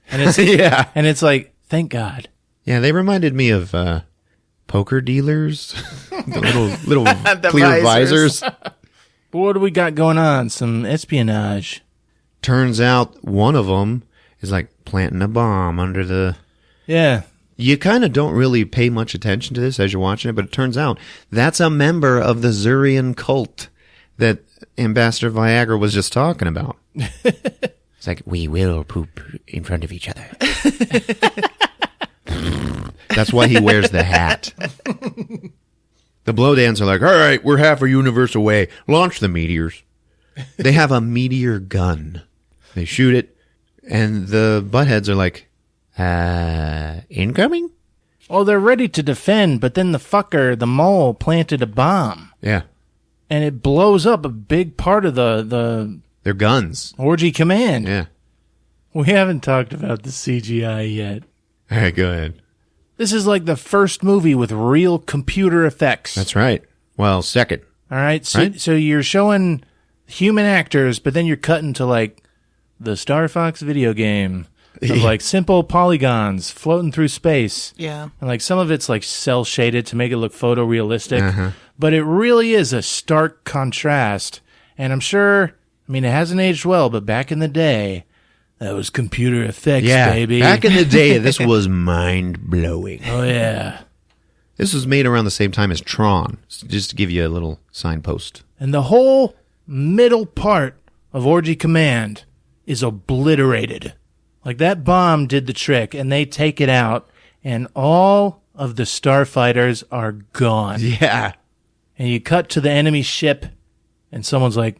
And it's Yeah. And it's like, thank God. Yeah, they reminded me of poker dealers. The little The clear visors. But what do we got going on? Some espionage. Turns out one of them is like planting a bomb under the... Yeah. You kind of don't really pay much attention to this as you're watching it, but it turns out that's a member of the Zurian cult that Ambassador Viagra was just talking about. It's like, we will poop in front of each other. That's why he wears the hat. The Blo-Dans are like, all right, we're half a universe away. Launch the meteors. They have a meteor gun. They shoot it, and the buttheads are like, incoming? Oh, they're ready to defend, but then the mole, planted a bomb. Yeah. And it blows up a big part of the Their guns. Orgy Command. Yeah. We haven't talked about the CGI yet. All right, go ahead. This is like the first movie with real computer effects. That's right. Well, second. All right. So you're showing human actors, but then you're cutting to like the Star Fox video game of like simple polygons floating through space. Yeah. And like some of it's like cell shaded to make it look photorealistic. But it really is a stark contrast. And I'm sure, I mean, it hasn't aged well, but back in the day, that was computer effects, baby. Back in the day, this was mind-blowing. Oh, yeah. This was made around the same time as Tron, just to give you a little signpost. And the whole middle part of Orgy Command is obliterated. Like that bomb did the trick, and they take it out, and all of the starfighters are gone. Yeah. And you cut to the enemy ship, and someone's like,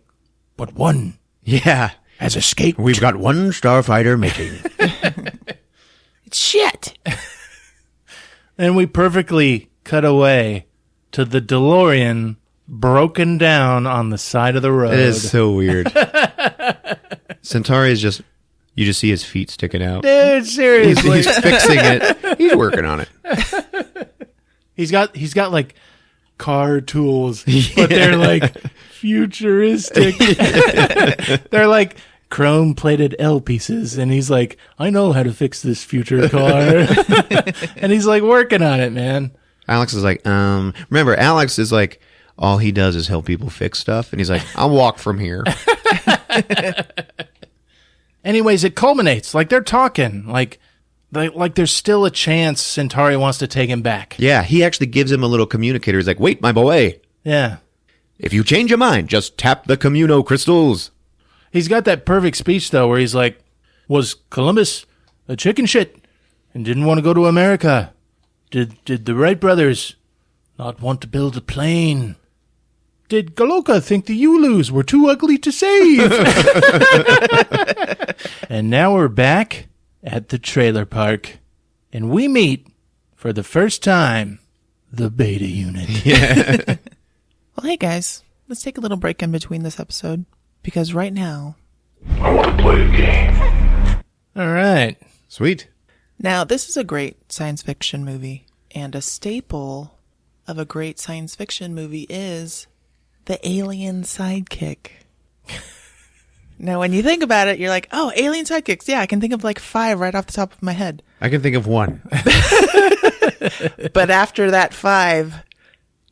but one has escaped. We've got one starfighter missing. Shit. And we perfectly cut away to the DeLorean broken down on the side of the road. It is so weird. Centauri is just, you just see his feet sticking out. Dude, seriously. He's fixing it. He's working on it. He's got like car tools, but they're like futuristic. They're like chrome plated L pieces, and he's like, I know how to fix this future car. And he's like working on it, man. Alex is like, remember, Alex is like, all he does is help people fix stuff, and he's like, I'll walk from here. Anyways, it culminates. Like they're talking. Like there's still a chance Centauri wants to take him back. Yeah, he actually gives him a little communicator. He's like, wait, my boy. Yeah. If you change your mind, just tap the communo crystals. He's got that perfect speech, though, where he's like, was Columbus a chicken shit and didn't want to go to America? Did the Wright brothers not want to build a plane? Did Galoka think the Ulus were too ugly to save? And now we're back at the trailer park, and we meet, for the first time, the Beta Unit. Yeah. Well, hey guys, let's take a little break in between this episode, because right now, I want to play a game. All right. Sweet. Now, this is a great science fiction movie, and a staple of a great science fiction movie is the alien sidekick. Now, when you think about it, you're like, oh, alien sidekicks. Yeah, I can think of like 5 right off the top of my head. I can think of one. But after that 5,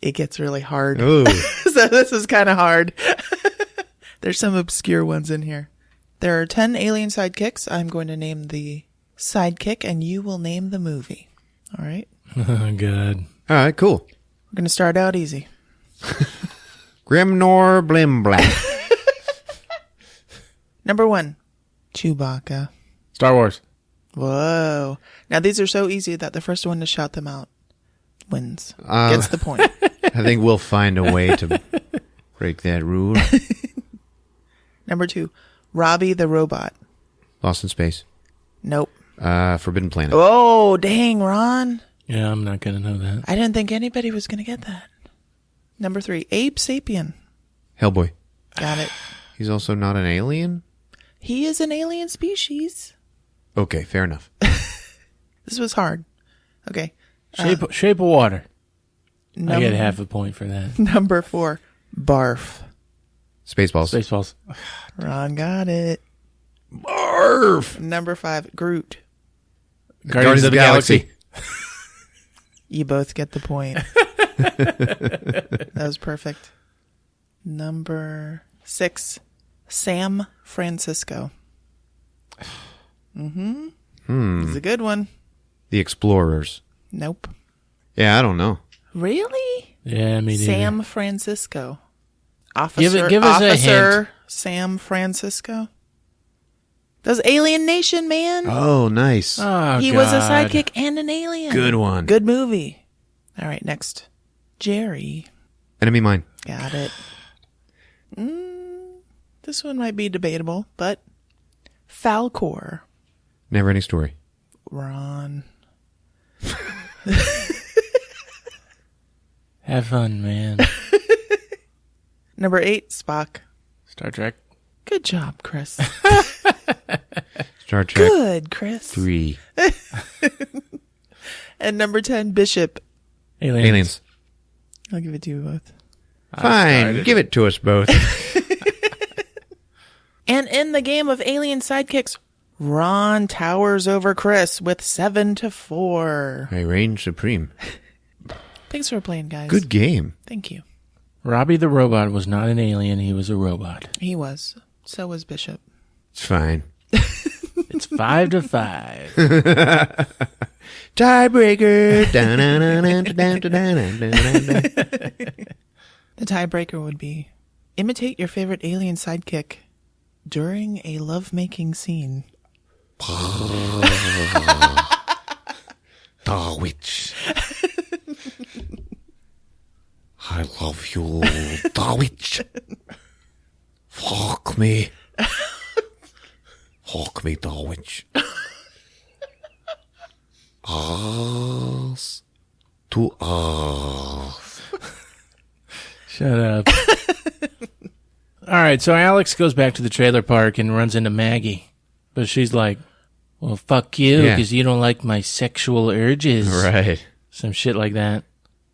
it gets really hard. Ooh. So this is kind of hard. There's some obscure ones in here. There are 10 alien sidekicks. I'm going to name the sidekick, and you will name the movie. All right? Oh, God. All right, cool. We're going to start out easy. Grimnor Blimblack. Number 1, Chewbacca. Star Wars. Whoa. Now, these are so easy that the first one to shout them out wins. Gets the point. I think we'll find a way to break that rule. Number 2, Robbie the Robot. Lost in Space. Nope. Forbidden Planet. Oh, dang, Ron. Yeah, I'm not going to know that. I didn't think anybody was going to get that. Number 3, Abe Sapien. Hellboy. Got it. He's also not an alien? He is an alien species. Okay, fair enough. This was hard. Okay. Shape of Water. I Num- get half a point for that. Number 4, Barf. Spaceballs. Spaceballs. Ron got it. Barf! Number 5, Groot. Guardians of the Galaxy. You both get the point. That was perfect. Number 6, Sam Francisco. It's a good one. The Explorers. Nope. Yeah, I don't know. Really? Yeah, me neither. Sam Francisco. Officer, Give us a Officer hint. Sam Francisco. That was Alien Nation, man. Oh, nice. Oh, He was a sidekick and an alien. Good one. Good movie. All right, next. Jerry. Enemy Mine. Got it. This one might be debatable, but Falcor. Never Any Story. Ron. Have fun, man. Number 8, Spock. Star Trek. Good job, Chris. Star Trek Good, Chris. 3. And number 10, Bishop. Aliens. I'll give it to you both. Fine, give it to us both. And in the game of alien sidekicks, Ron towers over Chris with 7-4. I reign supreme. Thanks for playing, guys. Good game. Thank you. Robbie the robot was not an alien. He was a robot. He was. So was Bishop. It's fine. It's 5-5. Tiebreaker. The tiebreaker would be imitate your favorite alien sidekick during a lovemaking scene. Darwich. I love you, Darwich. Fuck me. Fuck me, Darwich. Ass to ass. Shut up. All right, so Alex goes back to the trailer park and runs into Maggie. But she's like, well, fuck you, Yeah. because you don't like my sexual urges. Right. Some shit like that.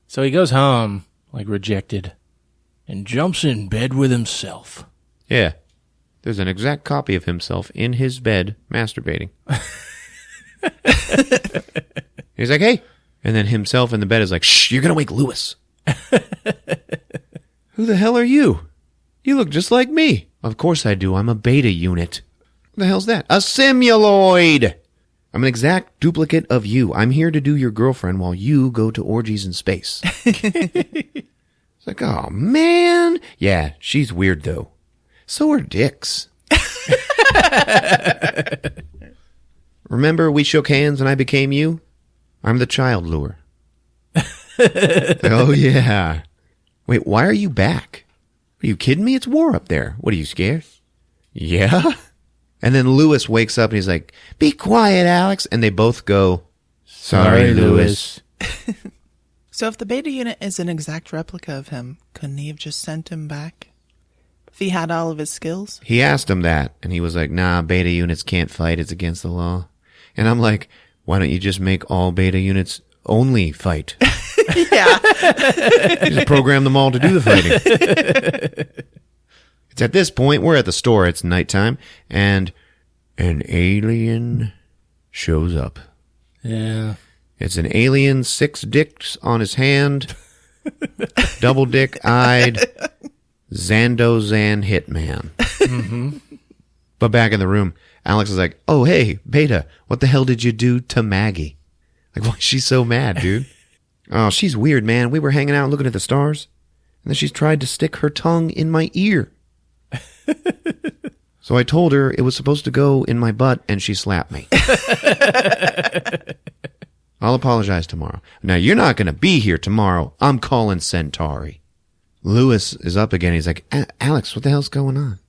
So he goes home, like rejected, and jumps in bed with himself. Yeah. There's an exact copy of himself in his bed masturbating. He's like, hey. And then himself in the bed is like, shh, you're going to wake Lewis. Who the hell are you? You look just like me. Of course I do. I'm a beta unit. What the hell's that? A simuloid. I'm an exact duplicate of you. I'm here to do your girlfriend while you go to orgies in space. It's like, oh, man. Yeah, she's weird, though. So are dicks. Remember we shook hands and I became you? I'm the child lure. Oh, yeah. Wait, why are you back? Are you kidding me? It's war up there. What, are you scared? Yeah? And then Lewis wakes up and he's like, be quiet, Alex. And they both go, sorry, Lewis. So if the beta unit is an exact replica of him, couldn't he have just sent him back? If he had all of his skills? He asked him that, and he was like, nah, beta units can't fight. It's against the law. And I'm like, why don't you just make all beta units only fight? Yeah. Just program them all to do the fighting. It's at this point, we're at the store, it's nighttime, and an alien shows up. Yeah. It's an alien, 6 dicks on his hand, double dick-eyed, Zandozan hitman. Mm-hmm. But back in the room, Alex is like, oh, hey, Beta, what the hell did you do to Maggie? Like, why is she so mad, dude? Oh, she's weird, man. We were hanging out looking at the stars, and then she's tried to stick her tongue in my ear. So I told her it was supposed to go in my butt, and she slapped me. I'll apologize tomorrow. Now, you're not going to be here tomorrow. I'm calling Centauri. Lewis is up again. He's like, Alex, what the hell's going on?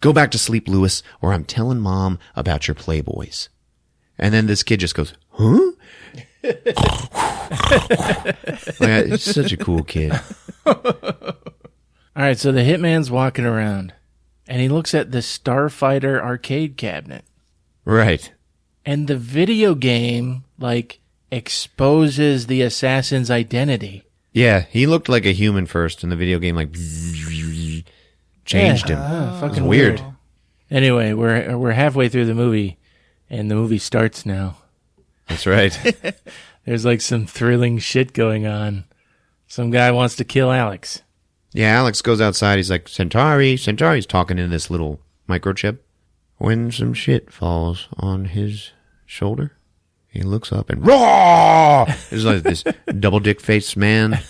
Go back to sleep, Lewis, or I'm telling Mom about your Playboys. And then this kid just goes, huh? Like, he's such a cool kid. All right, so the hitman's walking around, and he looks at the Starfighter arcade cabinet. Right. And the video game, like, exposes the assassin's identity. Yeah, he looked like a human first, and the video game, like, changed him. Fucking weird. Anyway, we're halfway through the movie, and the movie starts now. That's right. There's like some thrilling shit going on. Some guy wants to kill Alex. Yeah, Alex goes outside. He's like, Centauri's talking in this little microchip. When some shit falls on his shoulder, he looks up and raw. There's like this double dick faced man.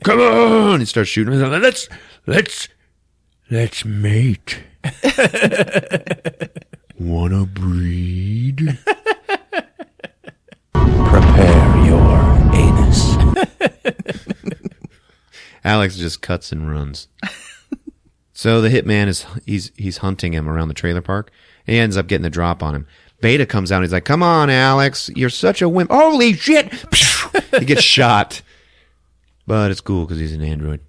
Come on! He starts shooting. He's like, let's mate. Wanna breed? Prepare your anus. Alex just cuts and runs. So the hitman he's hunting him around the trailer park, He ends up getting the drop on him. Beta comes out and he's like, come on, Alex. You're such a wimp. Holy shit. He gets shot. But it's cool because he's an android.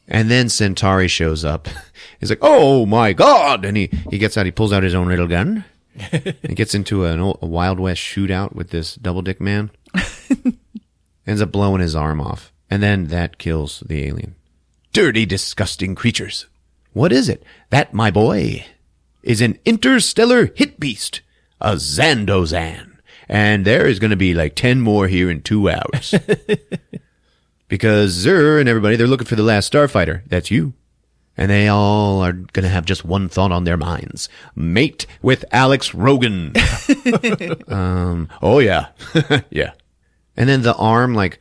And then Centauri shows up. He's like, oh my God. And he gets out, he pulls out his own little gun. He gets into a Wild West shootout with this double dick man. Ends up blowing his arm off. And then that kills the alien. Dirty, disgusting creatures. What is it? That, my boy, is an interstellar hit beast. A Zandozan. And there is going to be like 10 more here in 2 hours. Because Zur and everybody, they're looking for the last Starfighter. That's you. And they all are going to have just one thought on their minds. Mate with Alex Rogan. Oh, yeah. Yeah. And then the arm, like,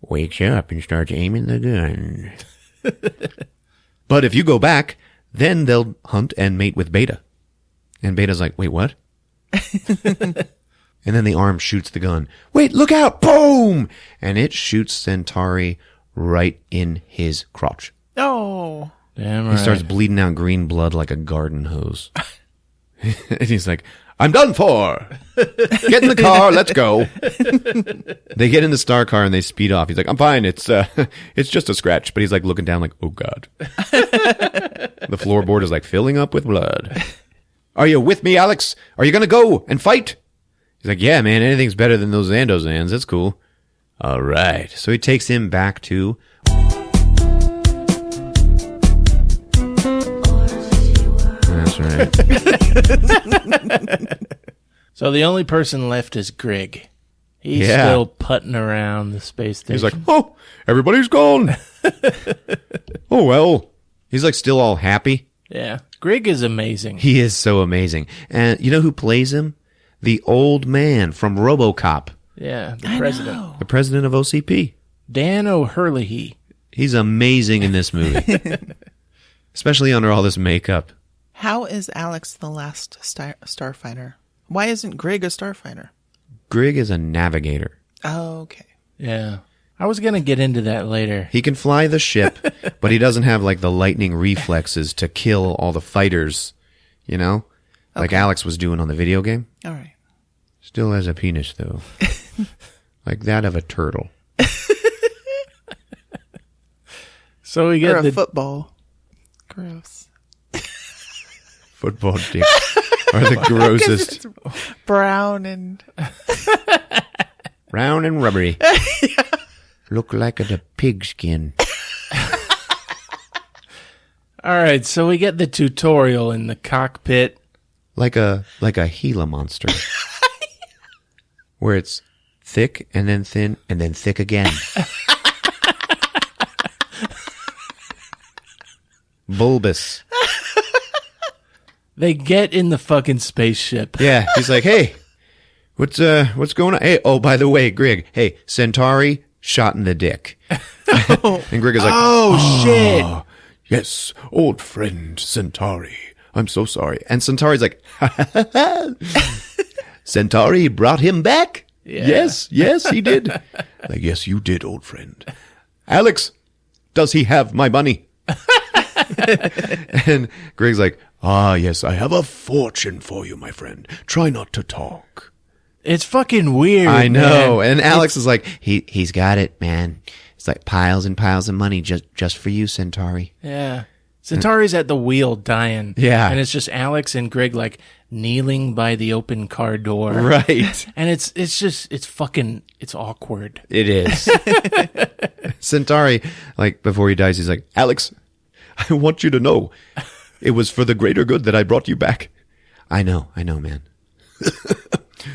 wakes up and starts aiming the gun. But if you go back, then they'll hunt and mate with Beta. And Beta's like, wait, what? And then the arm shoots the gun. Wait, look out! Boom! And it shoots Centauri right in his crotch. Oh. Damn right. He starts bleeding out green blood like a garden hose. And he's like, I'm done for! Get in the car, let's go! They get in the star car and they speed off. He's like, I'm fine, it's just a scratch. But he's like looking down like, oh God. The floorboard is like filling up with blood. Are you with me, Alex? Are you gonna go and fight? He's like, yeah, man, anything's better than those Zandozans. That's cool. All right. So he takes him back to... That's right. So the only person left is Grig. He's still putting around the space station. He's like, oh, everybody's gone. Oh, well. He's like still all happy. Yeah. Grig is amazing. He is so amazing. And you know who plays him? The old man from RoboCop. Yeah, the president. The president of OCP. Dan O'Hurley. He's amazing in this movie. Especially under all this makeup. How is Alex the last starfighter? Why isn't Grig a starfighter? Grig is a navigator. Oh, okay. Yeah. I was going to get into that later. He can fly the ship, but he doesn't have like the lightning reflexes to kill all the fighters, you know? Like Alex was doing on the video game. All right. Still has a penis, though. Like that of a turtle. So we get or a football. Gross. Football dicks are the grossest. Brown and... Brown and rubbery. Yeah. Look like a pigskin. All right, so we get the tutorial in the cockpit. Like a Gila monster. Where it's thick and then thin and then thick again. Bulbous. They get in the fucking spaceship. Yeah, he's like, hey, what's going on? Hey, oh, by the way, Grig, hey, Centauri shot in the dick. And Grig is like, oh, shit. Yes, old friend Centauri. I'm so sorry. And Centauri's like, Centauri brought him back? Yeah. Yes, he did. Like, yes, you did, old friend. Alex, does he have my money? And Grig's like, yes, I have a fortune for you, my friend. Try not to talk. It's fucking weird. I know. Man. And Alex is like, he's got it, man. It's like piles and piles of money just for you, Centauri. Yeah. Centauri's at the wheel dying. Yeah. And it's just Alex and Grig like kneeling by the open car door. Right. And it's awkward. It is. Centauri, like before he dies, he's like, Alex, I want you to know it was for the greater good that I brought you back. I know, man.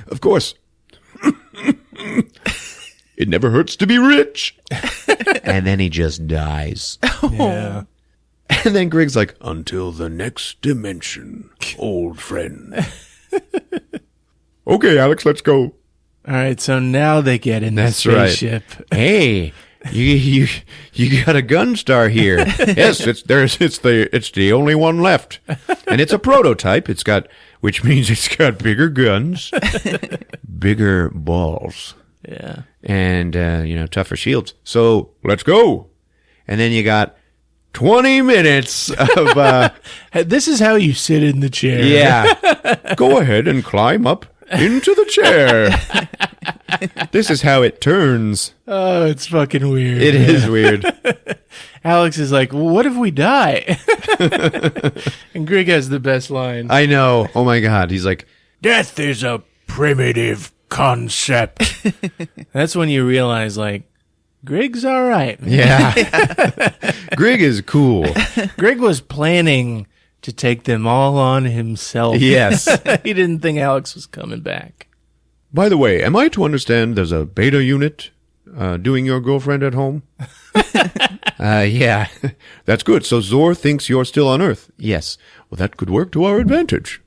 Of course. It never hurts to be rich. And then he just dies. Yeah. And then Grig's like, until the next dimension, old friend. Okay, Alex, let's go. All right, so now they get in the spaceship. Right. Hey, you got a Gunstar here. Yes, it's the only one left. And it's a prototype. Which means it's got bigger guns, bigger balls. Yeah. And tougher shields. So, let's go. And then you got 20 minutes of, This is how you sit in the chair. yeah. Go ahead and climb up into the chair. This is how it turns. Oh, it's fucking weird. It is weird. Alex is like, well, what if we die? And Greg has the best line. I know. Oh my God. He's like, Death is a primitive concept. That's when you realize, like, Greg's all right. yeah. Greg is cool. Greg was planning to take them all on himself. Yes. He didn't think Alex was coming back. By the way, am I to understand there's a beta unit doing your girlfriend at home? Yeah. That's good. So Zor thinks you're still on Earth. Yes. Well, that could work to our advantage.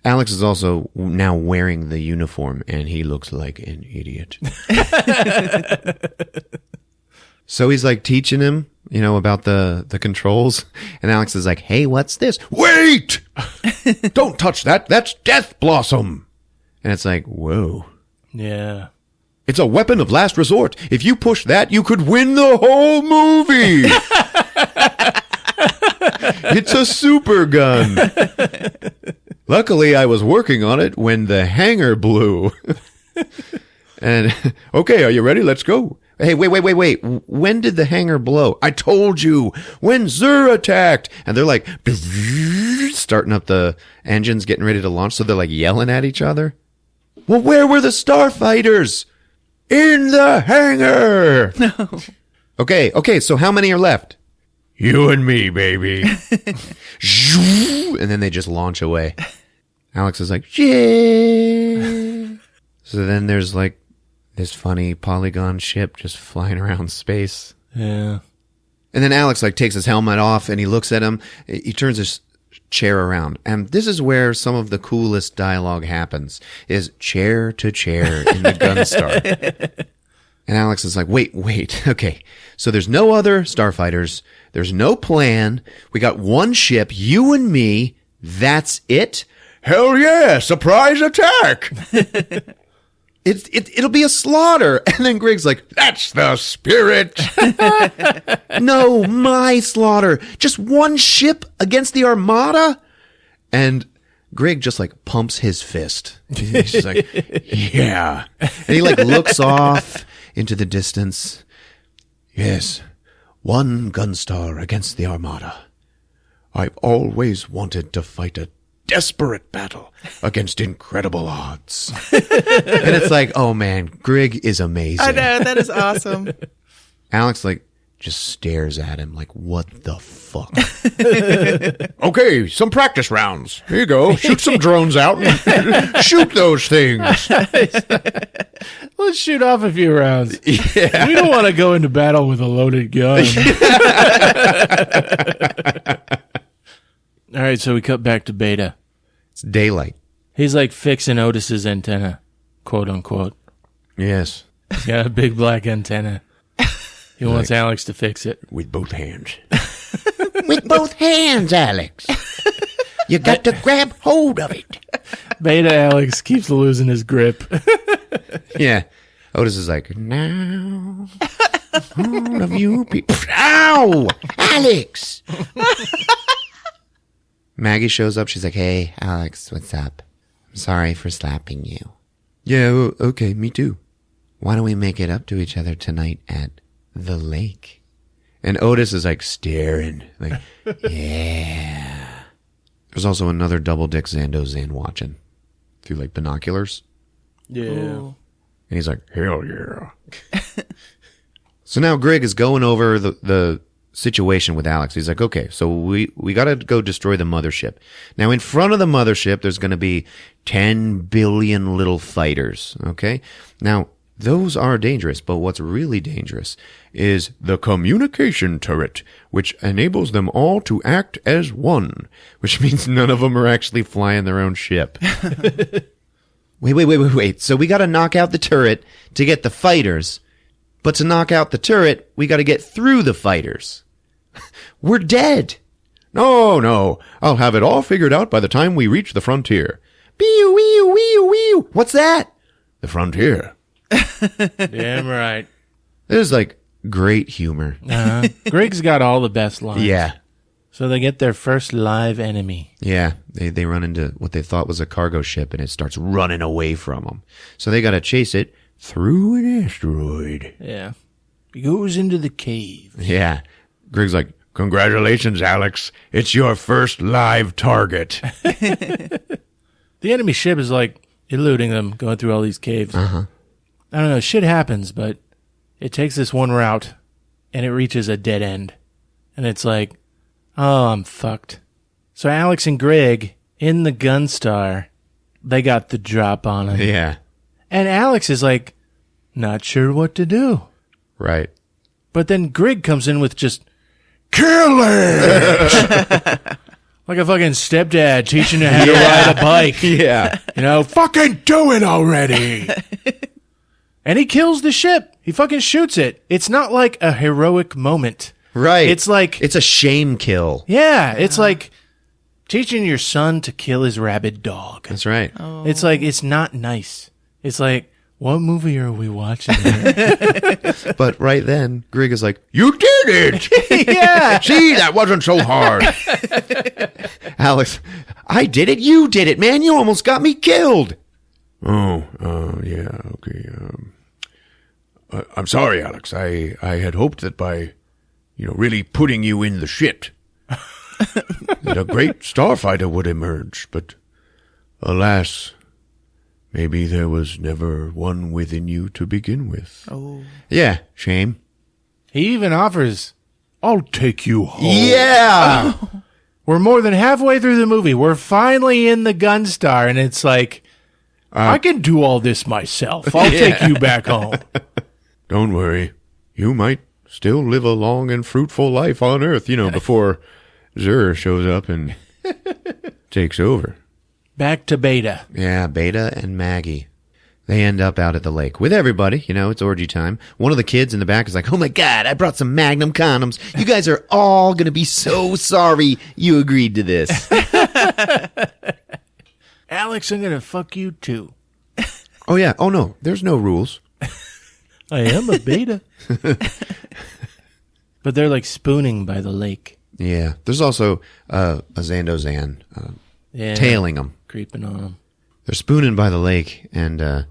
Alex is also now wearing the uniform, and he looks like an idiot. So he's like teaching him, about the controls. And Alex is like, hey, what's this? Wait! Don't touch that. That's Death Blossom. And it's like, whoa. Yeah. It's a weapon of last resort. If you push that, you could win the whole movie. It's a super gun. Luckily, I was working on it when the hangar blew. And, okay, are you ready? Let's go. Hey, wait. When did the hangar blow? I told you, when Zur attacked. And they're like, starting up the engines, getting ready to launch. So they're like yelling at each other. Well, where were the Starfighters? In the hangar. No. Okay, so how many are left? You and me, baby. And then they just launch away. Alex is like, yeah. So then there's like this funny polygon ship just flying around space. Yeah. And then Alex like takes his helmet off and he looks at him. He turns his chair around. And this is where some of the coolest dialogue happens, is chair to chair in the Gunstar. And Alex is like, wait. Okay. So there's no other starfighters. There's no plan. We got one ship, you and me. That's it? Hell yeah, surprise attack. It'll be a slaughter. And then Greg's like, That's the spirit. no, my slaughter. Just one ship against the Armada? And Greg just like pumps his fist. He's just like, yeah. And he like looks off into the distance. Yes, one Gunstar against the Armada. I've always wanted to fight a desperate battle against incredible odds. And it's like, oh man, Greg is amazing. I know, that is awesome. Alex like just stares at him like, what the fuck? Okay, some practice rounds. Here you go. Shoot some drones out and shoot those things. Let's shoot off a few rounds. Yeah. We don't want to go into battle with a loaded gun. All right, so we cut back to Beta. It's daylight. He's like fixing Otis's antenna, quote unquote. Yes. He's got a big black antenna. He wants Alex to fix it. With both hands. With both hands, Alex. You got to grab hold of it. Beta Alex keeps losing his grip. Yeah. Otis is like, now, all of you people. Ow! Alex! Maggie shows up. She's like, hey, Alex, what's up? I'm sorry for slapping you. Yeah, well, okay, me too. Why don't we make it up to each other tonight at the lake? And Otis is like staring, like, yeah. There's also another double dick Zando Zan watching through like binoculars. Yeah. Ooh. And he's like, hell yeah. So now Greg is going over the situation with Alex. He's like, okay, so we got to go destroy the mothership. Now in front of the mothership, there's going to be 10 billion little fighters. Okay. Now those are dangerous, but what's really dangerous is The communication turret, which enables them all to act as one. which means none of them are actually flying their own ship. Wait. So we got to knock out the turret to get the fighters. But to knock out the turret, we got to get through the fighters. We're dead. No. I'll have it all figured out by the time we reach the frontier. What's that? The frontier. Damn right. There's like great humor. Greg's got all the best lines. Yeah. So they get their first live enemy. Yeah, they run into what they thought was a cargo ship, and it starts running away from them. So they got to chase it through an asteroid. Yeah. He goes into the cave. Yeah. Greg's like, congratulations, Alex. It's your first live target. The enemy ship is like eluding them, going through all these caves. Uh-huh. I don't know, shit happens, but it takes this one route, and it reaches a dead end. And it's like, oh, I'm fucked. So Alex and Greg, in the Gunstar, they got the drop on him. Yeah. And Alex is like, not sure what to do. Right. But then Greg comes in with just, Kill it! like a fucking stepdad teaching you how to ride a bike. Yeah. You know, Fucking do it already! and he kills the ship. He fucking shoots it. It's not like a heroic moment. Right. It's like, It's a shame kill. yeah, it's like teaching your son to kill his rabid dog. That's right. It's like, it's not nice. It's like, what movie are we watching here? But right then, Greg is like, You did it! Yeah. See, that wasn't so hard. Alex, I did it. You did it, man. You almost got me killed. Yeah, okay. I'm sorry, Alex. I had hoped that by, really putting you in the shit, that a great starfighter would emerge, but alas, maybe there was never one within you to begin with. Oh. Yeah, shame. He even offers, I'll take you home. Yeah. we're more than halfway through the movie. We're finally in the Gunstar, and it's like, I can do all this myself. I'll take you back home. Don't worry. You might still live a long and fruitful life on Earth, before Zur shows up and takes over. Back to Beta. Yeah, Beta and Maggie. They end up out at the lake with everybody. It's orgy time. One of the kids in the back is like, oh my God, I brought some Magnum condoms. You guys are all going to be so sorry you agreed to this. Alex, I'm going to fuck you too. Oh, yeah. Oh, no. There's no rules. I am a beta. But they're like spooning by the lake. Yeah. There's also a Zando Zan tailing them. Creeping on them. They're spooning by the lake, and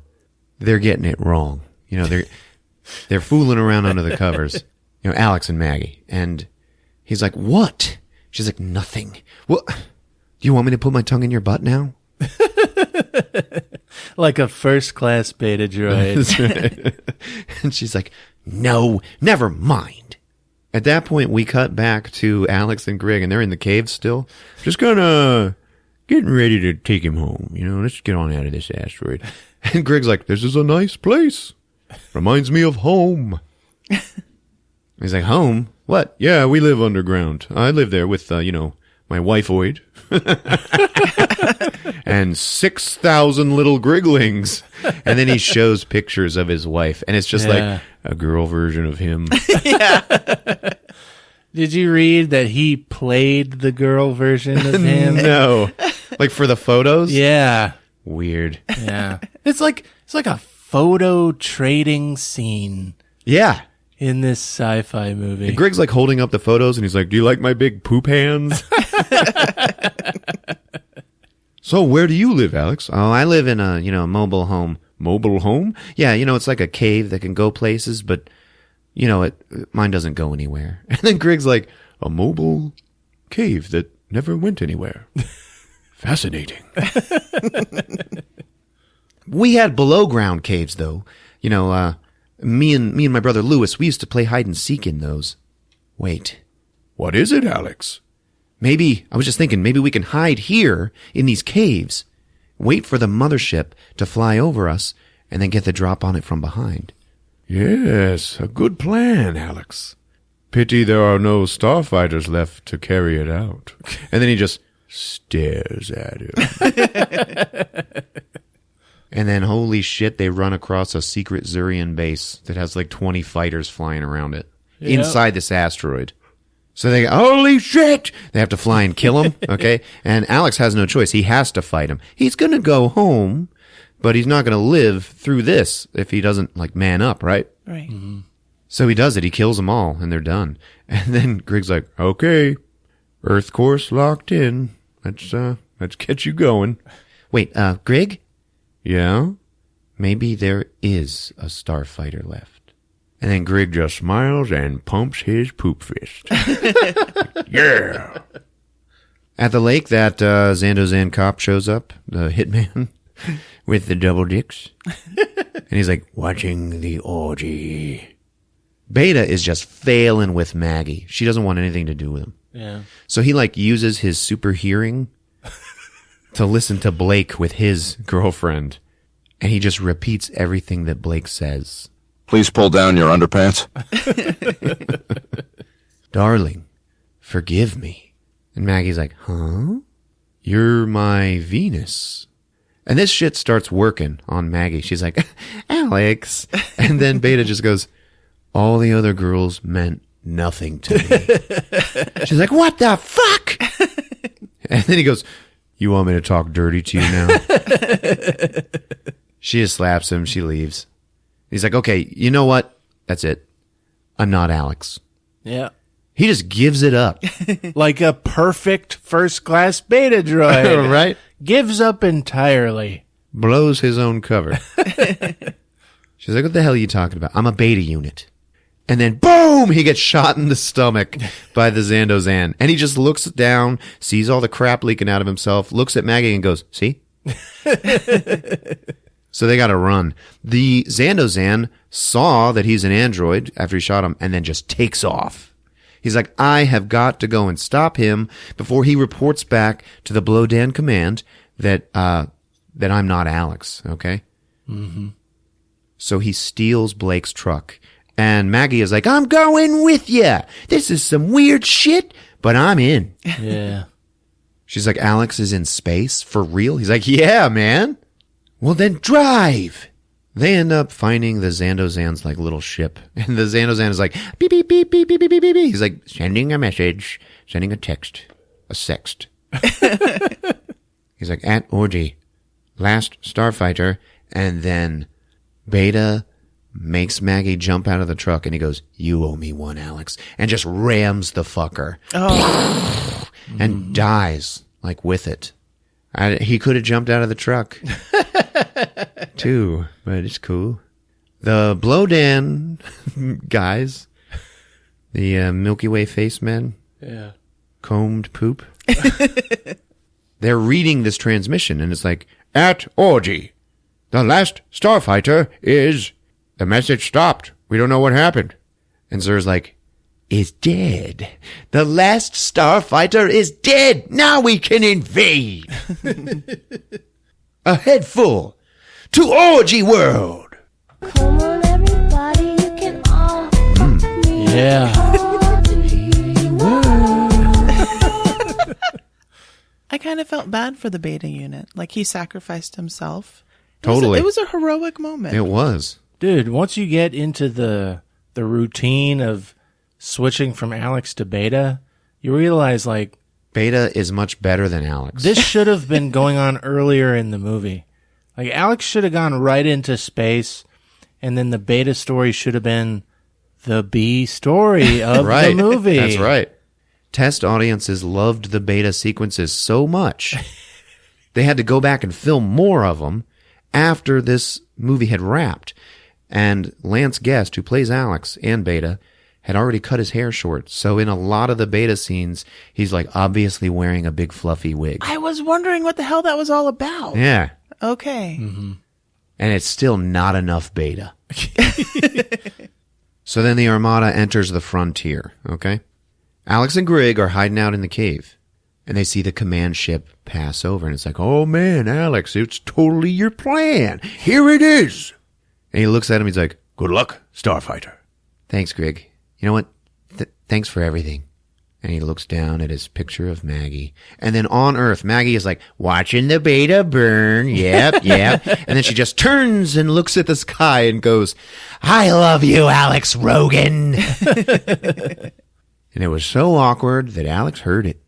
they're getting it wrong. They're fooling around under the covers. Alex and Maggie. And he's like, what? She's like, nothing. Well, do you want me to put my tongue in your butt now? Like a first-class beta droid. And she's like, no, never mind. At that point, we cut back to Alex and Greg, and they're in the cave still. Just kind of getting ready to take him home. Let's get on out of this asteroid. And Greg's like, This is a nice place. Reminds me of home. he's like, home? What? Yeah, we live underground. I live there with, my wifeoid. And 6,000 little Griglings. And then he shows pictures of his wife, and it's just like a girl version of him. Did you read that he played the girl version of him? No. Like for the photos? Yeah. Weird. Yeah. It's like a photo trading scene. Yeah. In this sci-fi movie. And Greg's like holding up the photos, and he's like, do you like my big poop hands? So where do you live, Alex? Oh, I live in a, mobile home. Mobile home? Yeah, it's like a cave that can go places, but, mine doesn't go anywhere. And then Greg's like, A mobile cave that never went anywhere. Fascinating. We had below ground caves, though. Me and my brother Lewis, we used to play hide and seek in those. Wait. What is it, Alex? I was just thinking, maybe we can hide here in these caves, wait for the mothership to fly over us, and then get the drop on it from behind. Yes, a good plan, Alex. Pity there are no starfighters left to carry it out. And then he just stares at him. And then, holy shit, they run across a secret Zurian base that has like 20 fighters flying around it inside this asteroid. So they go, holy shit! They have to fly and kill him, okay? And Alex has no choice. He has to fight him. He's going to go home, but he's not going to live through this if he doesn't, man up, right? Right. Mm-hmm. So he does it. He kills them all, and they're done. And then Grig's like, okay, Earth course locked in. Let's get you going. Wait, Grig? Yeah? Maybe there is a starfighter left. And then Grig just smiles and pumps his poop fist. Yeah. At the lake, that Zandozan cop shows up, the hitman, with the double dicks. And he's like, watching the orgy. Beta is just failing with Maggie. She doesn't want anything to do with him. Yeah. So he uses his super hearing to listen to Blake with his girlfriend. And he just repeats everything that Blake says. Please pull down your underpants. Darling, forgive me. And Maggie's like, huh? You're my Venus. And this shit starts working on Maggie. She's like, Alex. And then Beta just goes, all the other girls meant nothing to me. She's like, what the fuck? And then he goes, you want me to talk dirty to you now? She just slaps him. She leaves. He's like, okay, you know what? That's it. I'm not Alex. Yeah. He just gives it up. Like a perfect first-class beta droid. Right? Gives up entirely. Blows his own cover. She's like, what the hell are you talking about? I'm a beta unit. And then, boom, he gets shot in the stomach by the Zandozan. And he just looks down, sees all the crap leaking out of himself, looks at Maggie and goes, see? So they got to run. The Zandozan saw that he's an android after he shot him and then just takes off. He's like, I have got to go and stop him before he reports back to the Blo-Dan command that I'm not Alex, okay? Mm-hmm. So he steals Blake's truck. And Maggie is like, I'm going with you. This is some weird shit, but I'm in. Yeah. She's like, Alex is in space? For real? He's like, yeah, man. Well, then drive. They end up finding the Zandozan's little ship. And the Zandozan is like, beep, beep, beep, beep, beep, beep, beep, beep. He's like, sending a message, sending a text, a sext. He's like, at orgy, Last Starfighter. And then Beta makes Maggie jump out of the truck. And he goes, you owe me one, Alex. And just rams the fucker. Oh. And dies, with it. He could have jumped out of the truck, too, but it's cool. The Blo-Dan guys, the Milky Way face men, yeah, combed poop, they're reading this transmission, and it's like, At orgy, the last starfighter is... The message stopped. We don't know what happened. And Zer's like, is dead. The last starfighter is dead. Now we can invade. A head full to Orgy World. Come on, everybody, you can all fuck me. Yeah. I kind of felt bad for the beta unit. He sacrificed himself. Totally. It was a heroic moment. It was. Dude, once you get into the routine of switching from Alex to Beta, you realize, Beta is much better than Alex. This should have been going on earlier in the movie. Alex should have gone right into space, and then the Beta story should have been the B story of right. the movie. That's right. Test audiences loved the Beta sequences so much, they had to go back and film more of them after this movie had wrapped. And Lance Guest, who plays Alex and Beta, had already cut his hair short. So in a lot of the Beta scenes, he's obviously wearing a big fluffy wig. I was wondering what the hell that was all about. Yeah. Okay. Mm-hmm. And it's still not enough Beta. So then the Armada enters the frontier, okay? Alex and Grig are hiding out in the cave. And they see the command ship pass over. And it's like, oh man, Alex, it's totally your plan. Here it is. And he looks at him. He's like, good luck, Starfighter. Thanks, Grig. You know what? Thanks for everything. And he looks down at his picture of Maggie. And then on Earth, Maggie is like, watching the Beta burn. Yep, yep. And then she just turns and looks at the sky and goes, I love you, Alex Rogan. And it was so awkward that Alex heard it.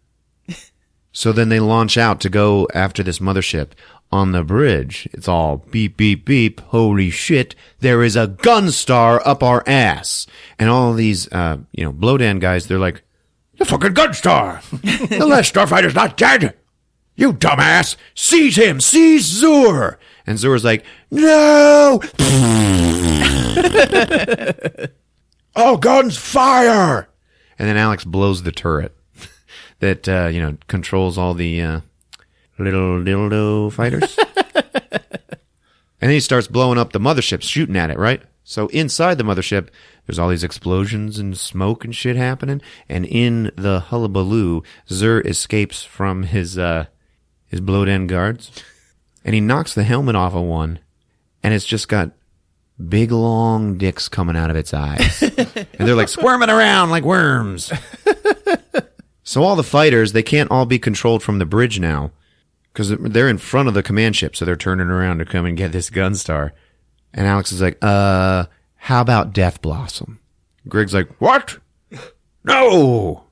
So then they launch out to go after this mothership. on the bridge. It's all beep, beep, beep. Holy shit. There is a gun star up our ass. And all of these, Blo-Dan guys, they're like, The fucking gun star! The Last Starfighter's not dead! You dumbass! Seize him! Seize Zur! and Zur's like, no! All guns fire! And then Alex blows the turret that, controls all the little dildo fighters. And then he starts blowing up the mothership, shooting at it, right? So inside the mothership, there's all these explosions and smoke and shit happening. And in the hullabaloo, Zur escapes from his Blo-Dan guards. And he knocks the helmet off of one. And it's just got big, long dicks coming out of its eyes. And they're like squirming around like worms. So all the fighters, they can't all be controlled from the bridge now. Because they're in front of the command ship. So they're turning around to come and get this gun star. And Alex is like, how about Death Blossom? Grig's like, what? No!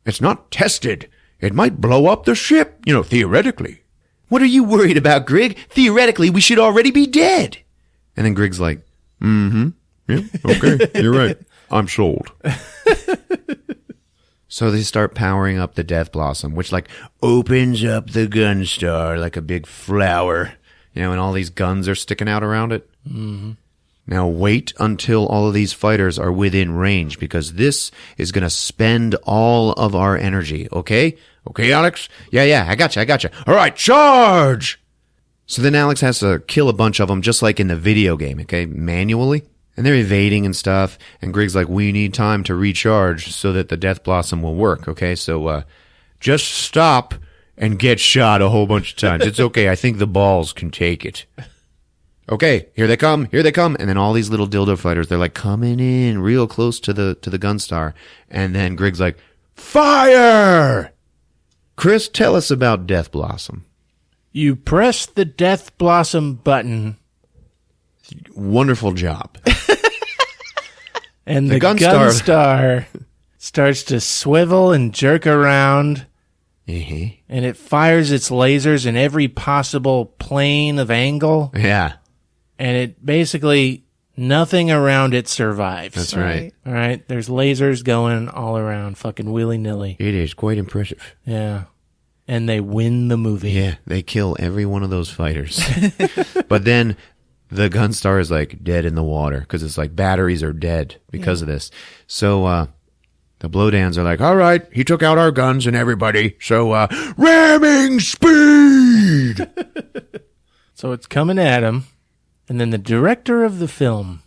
It's not tested. It might blow up the ship, theoretically. What are you worried about, Grig? Theoretically, we should already be dead. And then Grig's like, yeah, okay, you're right. I'm sold. So they start powering up the Death Blossom, which opens up the gun star like a big flower, and all these guns are sticking out around it. Mm-hmm. Now wait until all of these fighters are within range, because this is going to spend all of our energy, okay? Okay, Alex? Yeah, I gotcha. All right, charge! So then Alex has to kill a bunch of them, just like in the video game, okay? Manually. And they're evading and stuff. And Grig's like, we need time to recharge so that the Death Blossom will work, okay? So, just stop and get shot a whole bunch of times. It's okay. I think the balls can take it. Okay, here they come. And then all these little dildo fighters, they're coming in real close to the gun star. And then Grig's like, fire! Chris, tell us about Death Blossom. You press the Death Blossom button. Wonderful job. And the gun star starts to swivel and jerk around. Mm-hmm. And it fires its lasers in every possible plane of angle. Yeah. And it basically, nothing around it survives. That's right. All right? There's lasers going all around, fucking willy-nilly. It is quite impressive. Yeah. And they win the movie. Yeah, they kill every one of those fighters. But then the gun star is dead in the water, because it's batteries are dead because of this. So the Blo-Dans are like, all right, he took out our guns and everybody, so ramming speed! So it's coming at him, and then the director of the film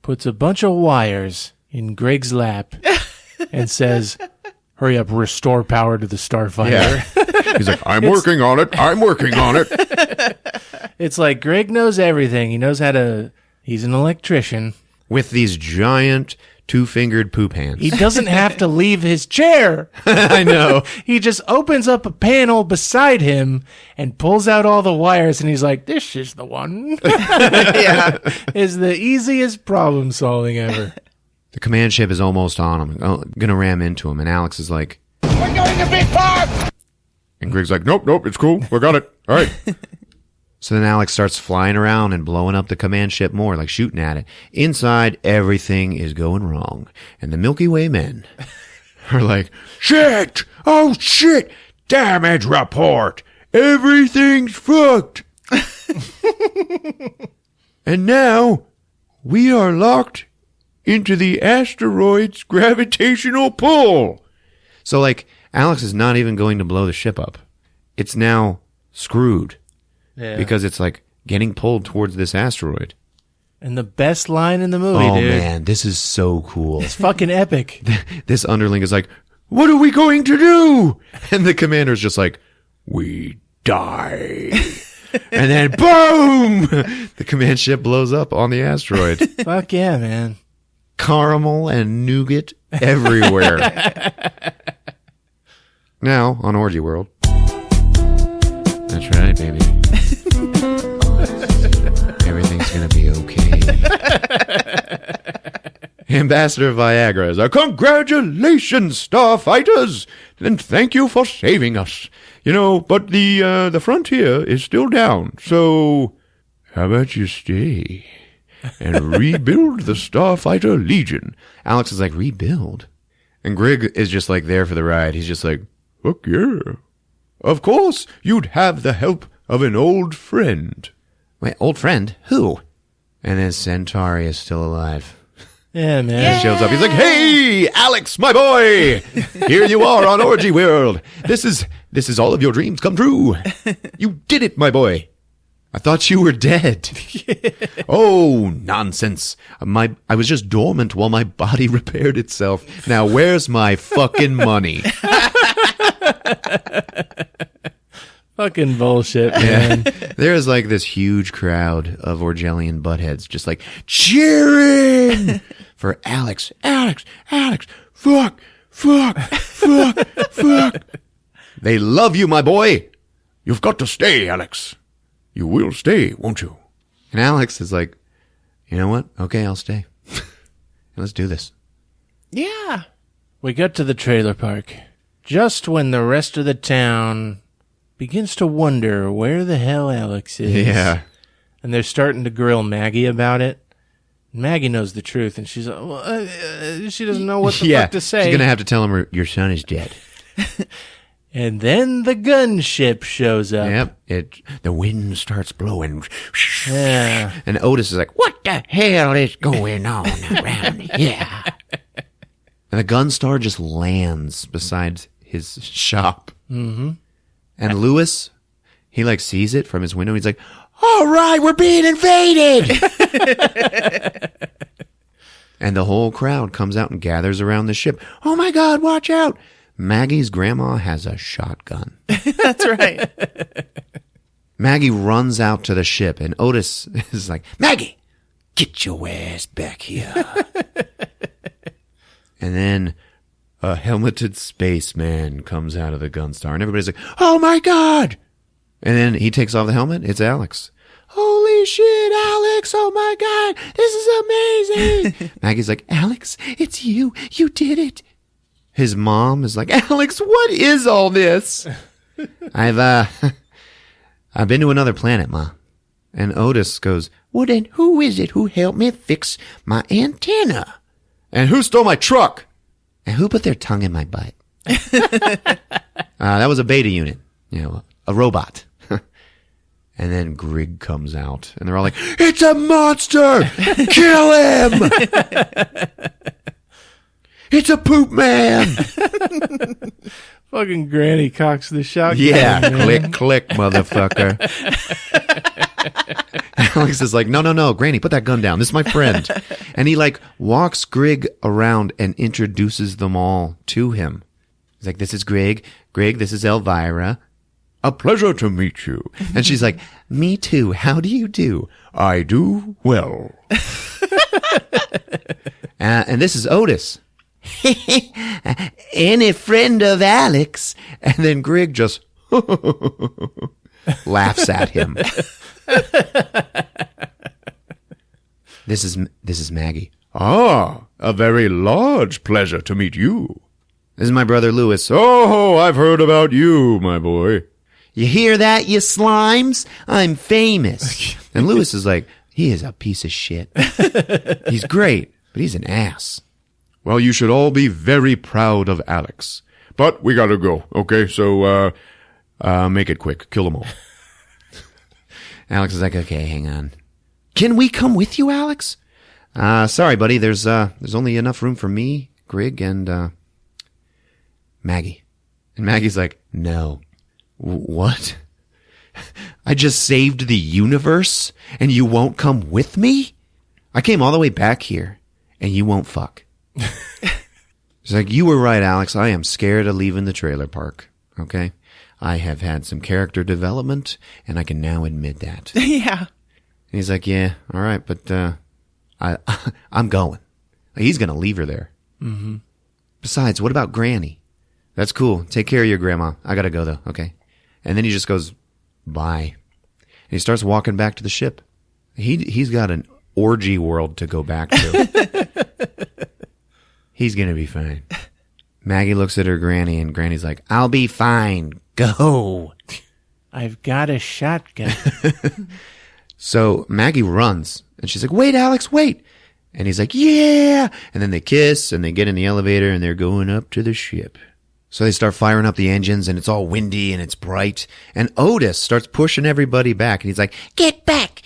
puts a bunch of wires in Greg's lap and says, hurry up, restore power to the Starfighter. Yeah. He's like, I'm working on it. It's like Greg knows everything. He knows how to... He's an electrician. With these giant two-fingered poop hands. He doesn't have to leave his chair. I know. He just opens up a panel beside him and pulls out all the wires, and he's like, this is the one. Yeah. It's the easiest problem solving ever. The command ship is almost on him. Gonna ram into him, and Alex is like, We're going to Big Park! And Grig's like, nope, it's cool. We got it. All right. So then Alex starts flying around and blowing up the command ship more, shooting at it. Inside, everything is going wrong. And the Milky Way men are like, shit! Oh, shit! Damage report! Everything's fucked! And now, we are locked into the asteroid's gravitational pull. So, Alex is not even going to blow the ship up. It's now screwed. Yeah. Because it's getting pulled towards this asteroid. And the best line in the movie, dude. dude. Oh, man, this is so cool. It's fucking epic. This underling is like, what are we going to do? And the commander's just like, we die. And then, boom! The command ship blows up on the asteroid. Fuck yeah, man. Caramel and nougat everywhere. Now, on Orgy World. That's right, baby. Everything's gonna be okay. Ambassador Viagra is like, congratulations, Starfighters! And thank you for saving us. But the frontier is still down. So how about you stay and rebuild the Starfighter Legion? Alex is like, rebuild? And Grig is just like there for the ride. He's just like, fuck yeah. Of course, you'd have the help of an old friend. wait, old friend? Who? And then Centauri is still alive. Yeah, man. He shows up. He's like, hey, Alex, my boy. Here you are on Orgy World. This is all of your dreams come true. You did it, my boy. I thought you were dead. Oh, nonsense. I was just dormant while my body repaired itself. Now, where's my fucking money? Fucking bullshit, man. There's like this huge crowd of Orgellian buttheads just like cheering for Alex. Alex, fuck. They love you, my boy. You've got to stay, Alex. You will stay, won't you? And Alex is like, you know what? Okay, I'll stay. Let's do this. Yeah. We got to the trailer park just when the rest of the town begins to wonder where the hell Alex is. Yeah. And they're starting to grill Maggie about it. Maggie knows the truth, and she's she doesn't know what the fuck to say. She's going to have to tell him your son is dead. And then the gunship shows up. Yep. The wind starts blowing. Yeah. And Otis is like, What the hell is going on around here? and the Gunstar just lands beside his shop. Mm-hmm. And Lewis, he like sees it from his window. He's like, All right, we're being invaded. and the whole crowd comes out and gathers around the ship. Oh my God, watch out. Maggie's grandma has a shotgun. That's right. Maggie runs out to the ship, and Otis is like, Maggie, get your ass back here. and then a helmeted spaceman comes out of the Gunstar, and everybody's like, oh my God. And then he takes off the helmet. It's Alex. Holy shit, Alex. Oh my God. This is amazing. Maggie's like, Alex, it's you. You did it. His mom is like, Alex, what is all this? I've been to another planet, Ma. And Otis goes, Well, then who is it who helped me fix my antenna? and who stole my truck? And who put their tongue in my butt? That was a beta unit. A robot. And then Grig comes out, and they're all like, it's a monster! Kill him! It's a poop man! Fucking Granny cocks the shotgun. Yeah, man. click, motherfucker. Alex is like, no, Granny, put that gun down. This is my friend. And he like walks Grig around and introduces them all to him. He's like, this is Grig. Grig, this is Elvira. A pleasure to meet you. And she's like, me too. How do you do? I do well. And this is Otis. Any friend of Alex? And then Grig just laughs at him. This is Maggie. Ah, a very large pleasure to meet you. This is my brother Lewis. Oh, I've heard about you, my boy. You hear that, you slimes? I'm famous. And Lewis is like, he is a piece of shit. He's great, but he's an ass. Well, you should all be very proud of Alex. But we gotta go, okay? So, make it quick. Kill them all. Alex is like, okay, hang on. Can we come with you, Alex? Sorry, buddy. There's only enough room for me, Grig, and Maggie. And Maggie's like, no. What? I just saved the universe, and you won't come with me? I came all the way back here, and you won't fuck. She's like, you were right, Alex. I am scared of leaving the trailer park. Okay? I have had some character development, and I can now admit that. Yeah. And he's like, yeah, all right, but I'm going. He's going to leave her there. Mm-hmm. Besides, what about Granny? That's cool. Take care of your grandma. I got to go, though. Okay? And then he just goes, bye. And he starts walking back to the ship. He's got an orgy world to go back to. He's going to be fine. Maggie looks at her granny, and Granny's like, I'll be fine. Go. I've got a shotgun. So Maggie runs, and she's like, wait, Alex, wait. And he's like, yeah. And then they kiss, and they get in the elevator, and they're going up to the ship. So they start firing up the engines, and it's all windy, and it's bright. And Otis starts pushing everybody back, and he's like, Get back,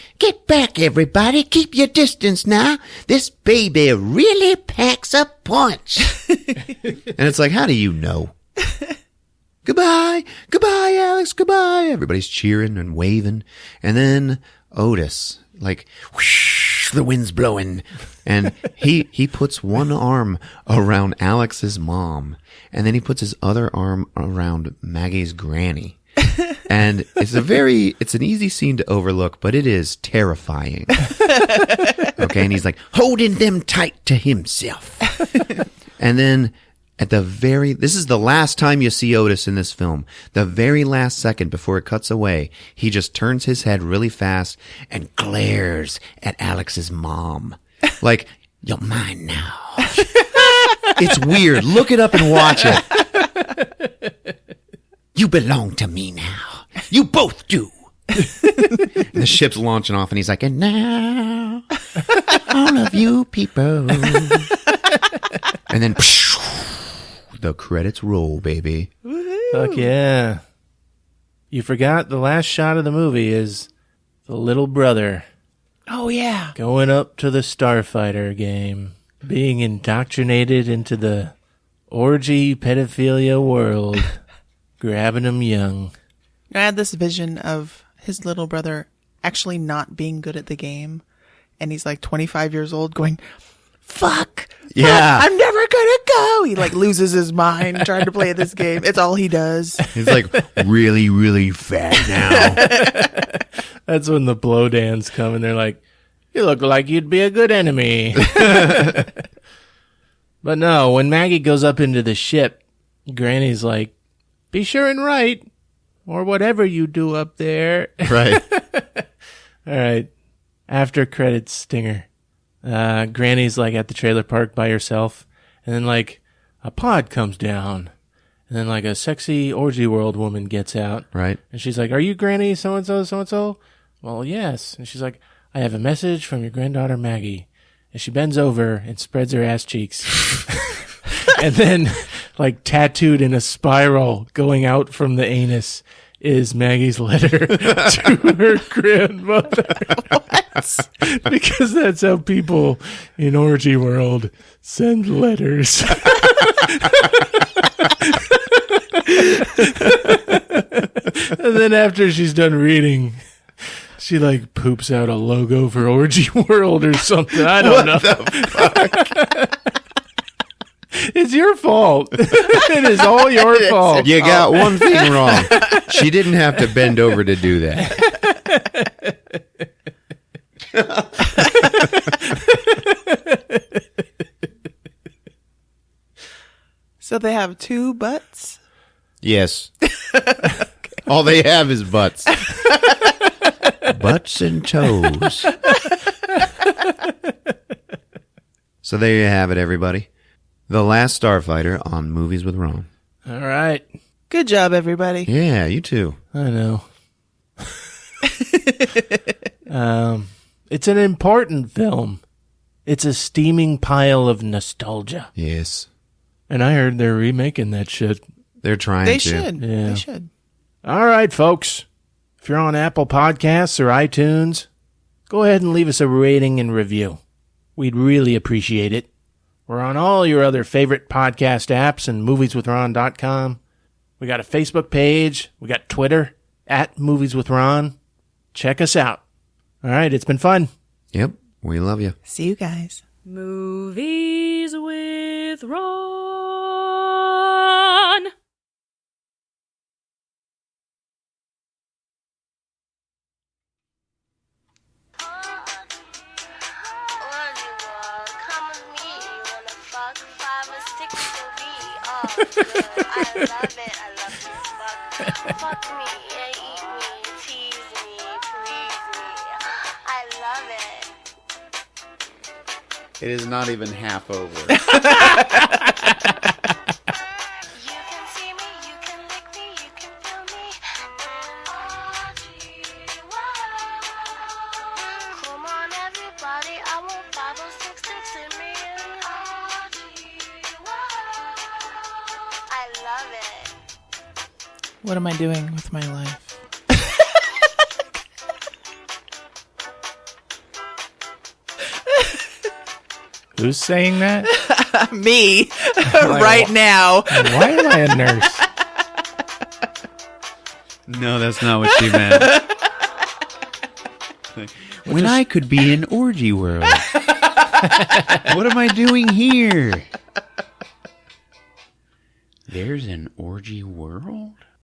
everybody. Keep your distance now. This baby really packs a punch. and it's like, how do you know? Goodbye, Alex, goodbye. Everybody's cheering and waving. And then Otis, like, whoosh, the wind's blowing. And he puts one arm around Alex's mom, and then he puts his other arm around Maggie's granny. And it's an easy scene to overlook, but it is terrifying. Okay, and he's like holding them tight to himself. And then this is the last time you see Otis in this film. The very last second before it cuts away, he just turns his head really fast and glares at Alex's mom. Like, you're mine now. It's weird. Look it up and watch it. You belong to me now. You both do. The ship's launching off, and he's like, and now, all of you people. And then the credits roll, baby. Fuck yeah. You forgot the last shot of the movie is the little brother. Oh, yeah. Going up to the Starfighter game. Being indoctrinated into the orgy pedophilia world. Grabbing them young. I had this vision of his little brother actually not being good at the game. And he's like 25 years old going, fuck. Yeah. I'm never going to go. He like loses his mind trying to play this game. It's all he does. He's like really, really fat now. That's when the Blo-Dans come and they're like, you look like you'd be a good enemy. But no, when Maggie goes up into the ship, Granny's like, be sure and write, or whatever you do up there. Right. All right. After credits stinger. Granny's like at the trailer park by herself, and then like a pod comes down, and then like a sexy orgy world woman gets out. Right. And she's like, are you Granny so-and-so, so-and-so? Well, yes. And she's like, I have a message from your granddaughter Maggie. And she bends over and spreads her ass cheeks. And then, like, tattooed in a spiral going out from the anus is Maggie's letter to her grandmother. What? Because that's how people in Orgy World send letters. And then after she's done reading, she like poops out a logo for Orgy World or something. I don't know. The fuck? It's your fault. It is all your fault. You got one thing wrong. She didn't have to bend over to do that. So they have two butts? Yes. Okay. All they have is butts. Butts and toes. So there you have it, everybody. The Last Starfighter on Movies with Ron. All right. Good job, everybody. Yeah, you too. I know. It's an important film. It's a steaming pile of nostalgia. Yes. And I heard they're remaking that shit. They're trying They to. should. Yeah. They should. All right, folks. If you're on Apple Podcasts or iTunes, go ahead and leave us a rating and review. We'd really appreciate it. We're on all your other favorite podcast apps and movieswithron.com. We got a Facebook page. We got Twitter @movieswithron. Check us out. All right, it's been fun. Yep, we love you. See you guys. Movies with Ron. I love it. I love to fuck. Fuck me and eat me, tease me, please me. I love it. It is not even half over. What am I doing with my life? Who's saying that? Me, right now. Why am I a nurse? No, that's not what she meant. When I could be in orgy world. What am I doing here? There's an orgy world?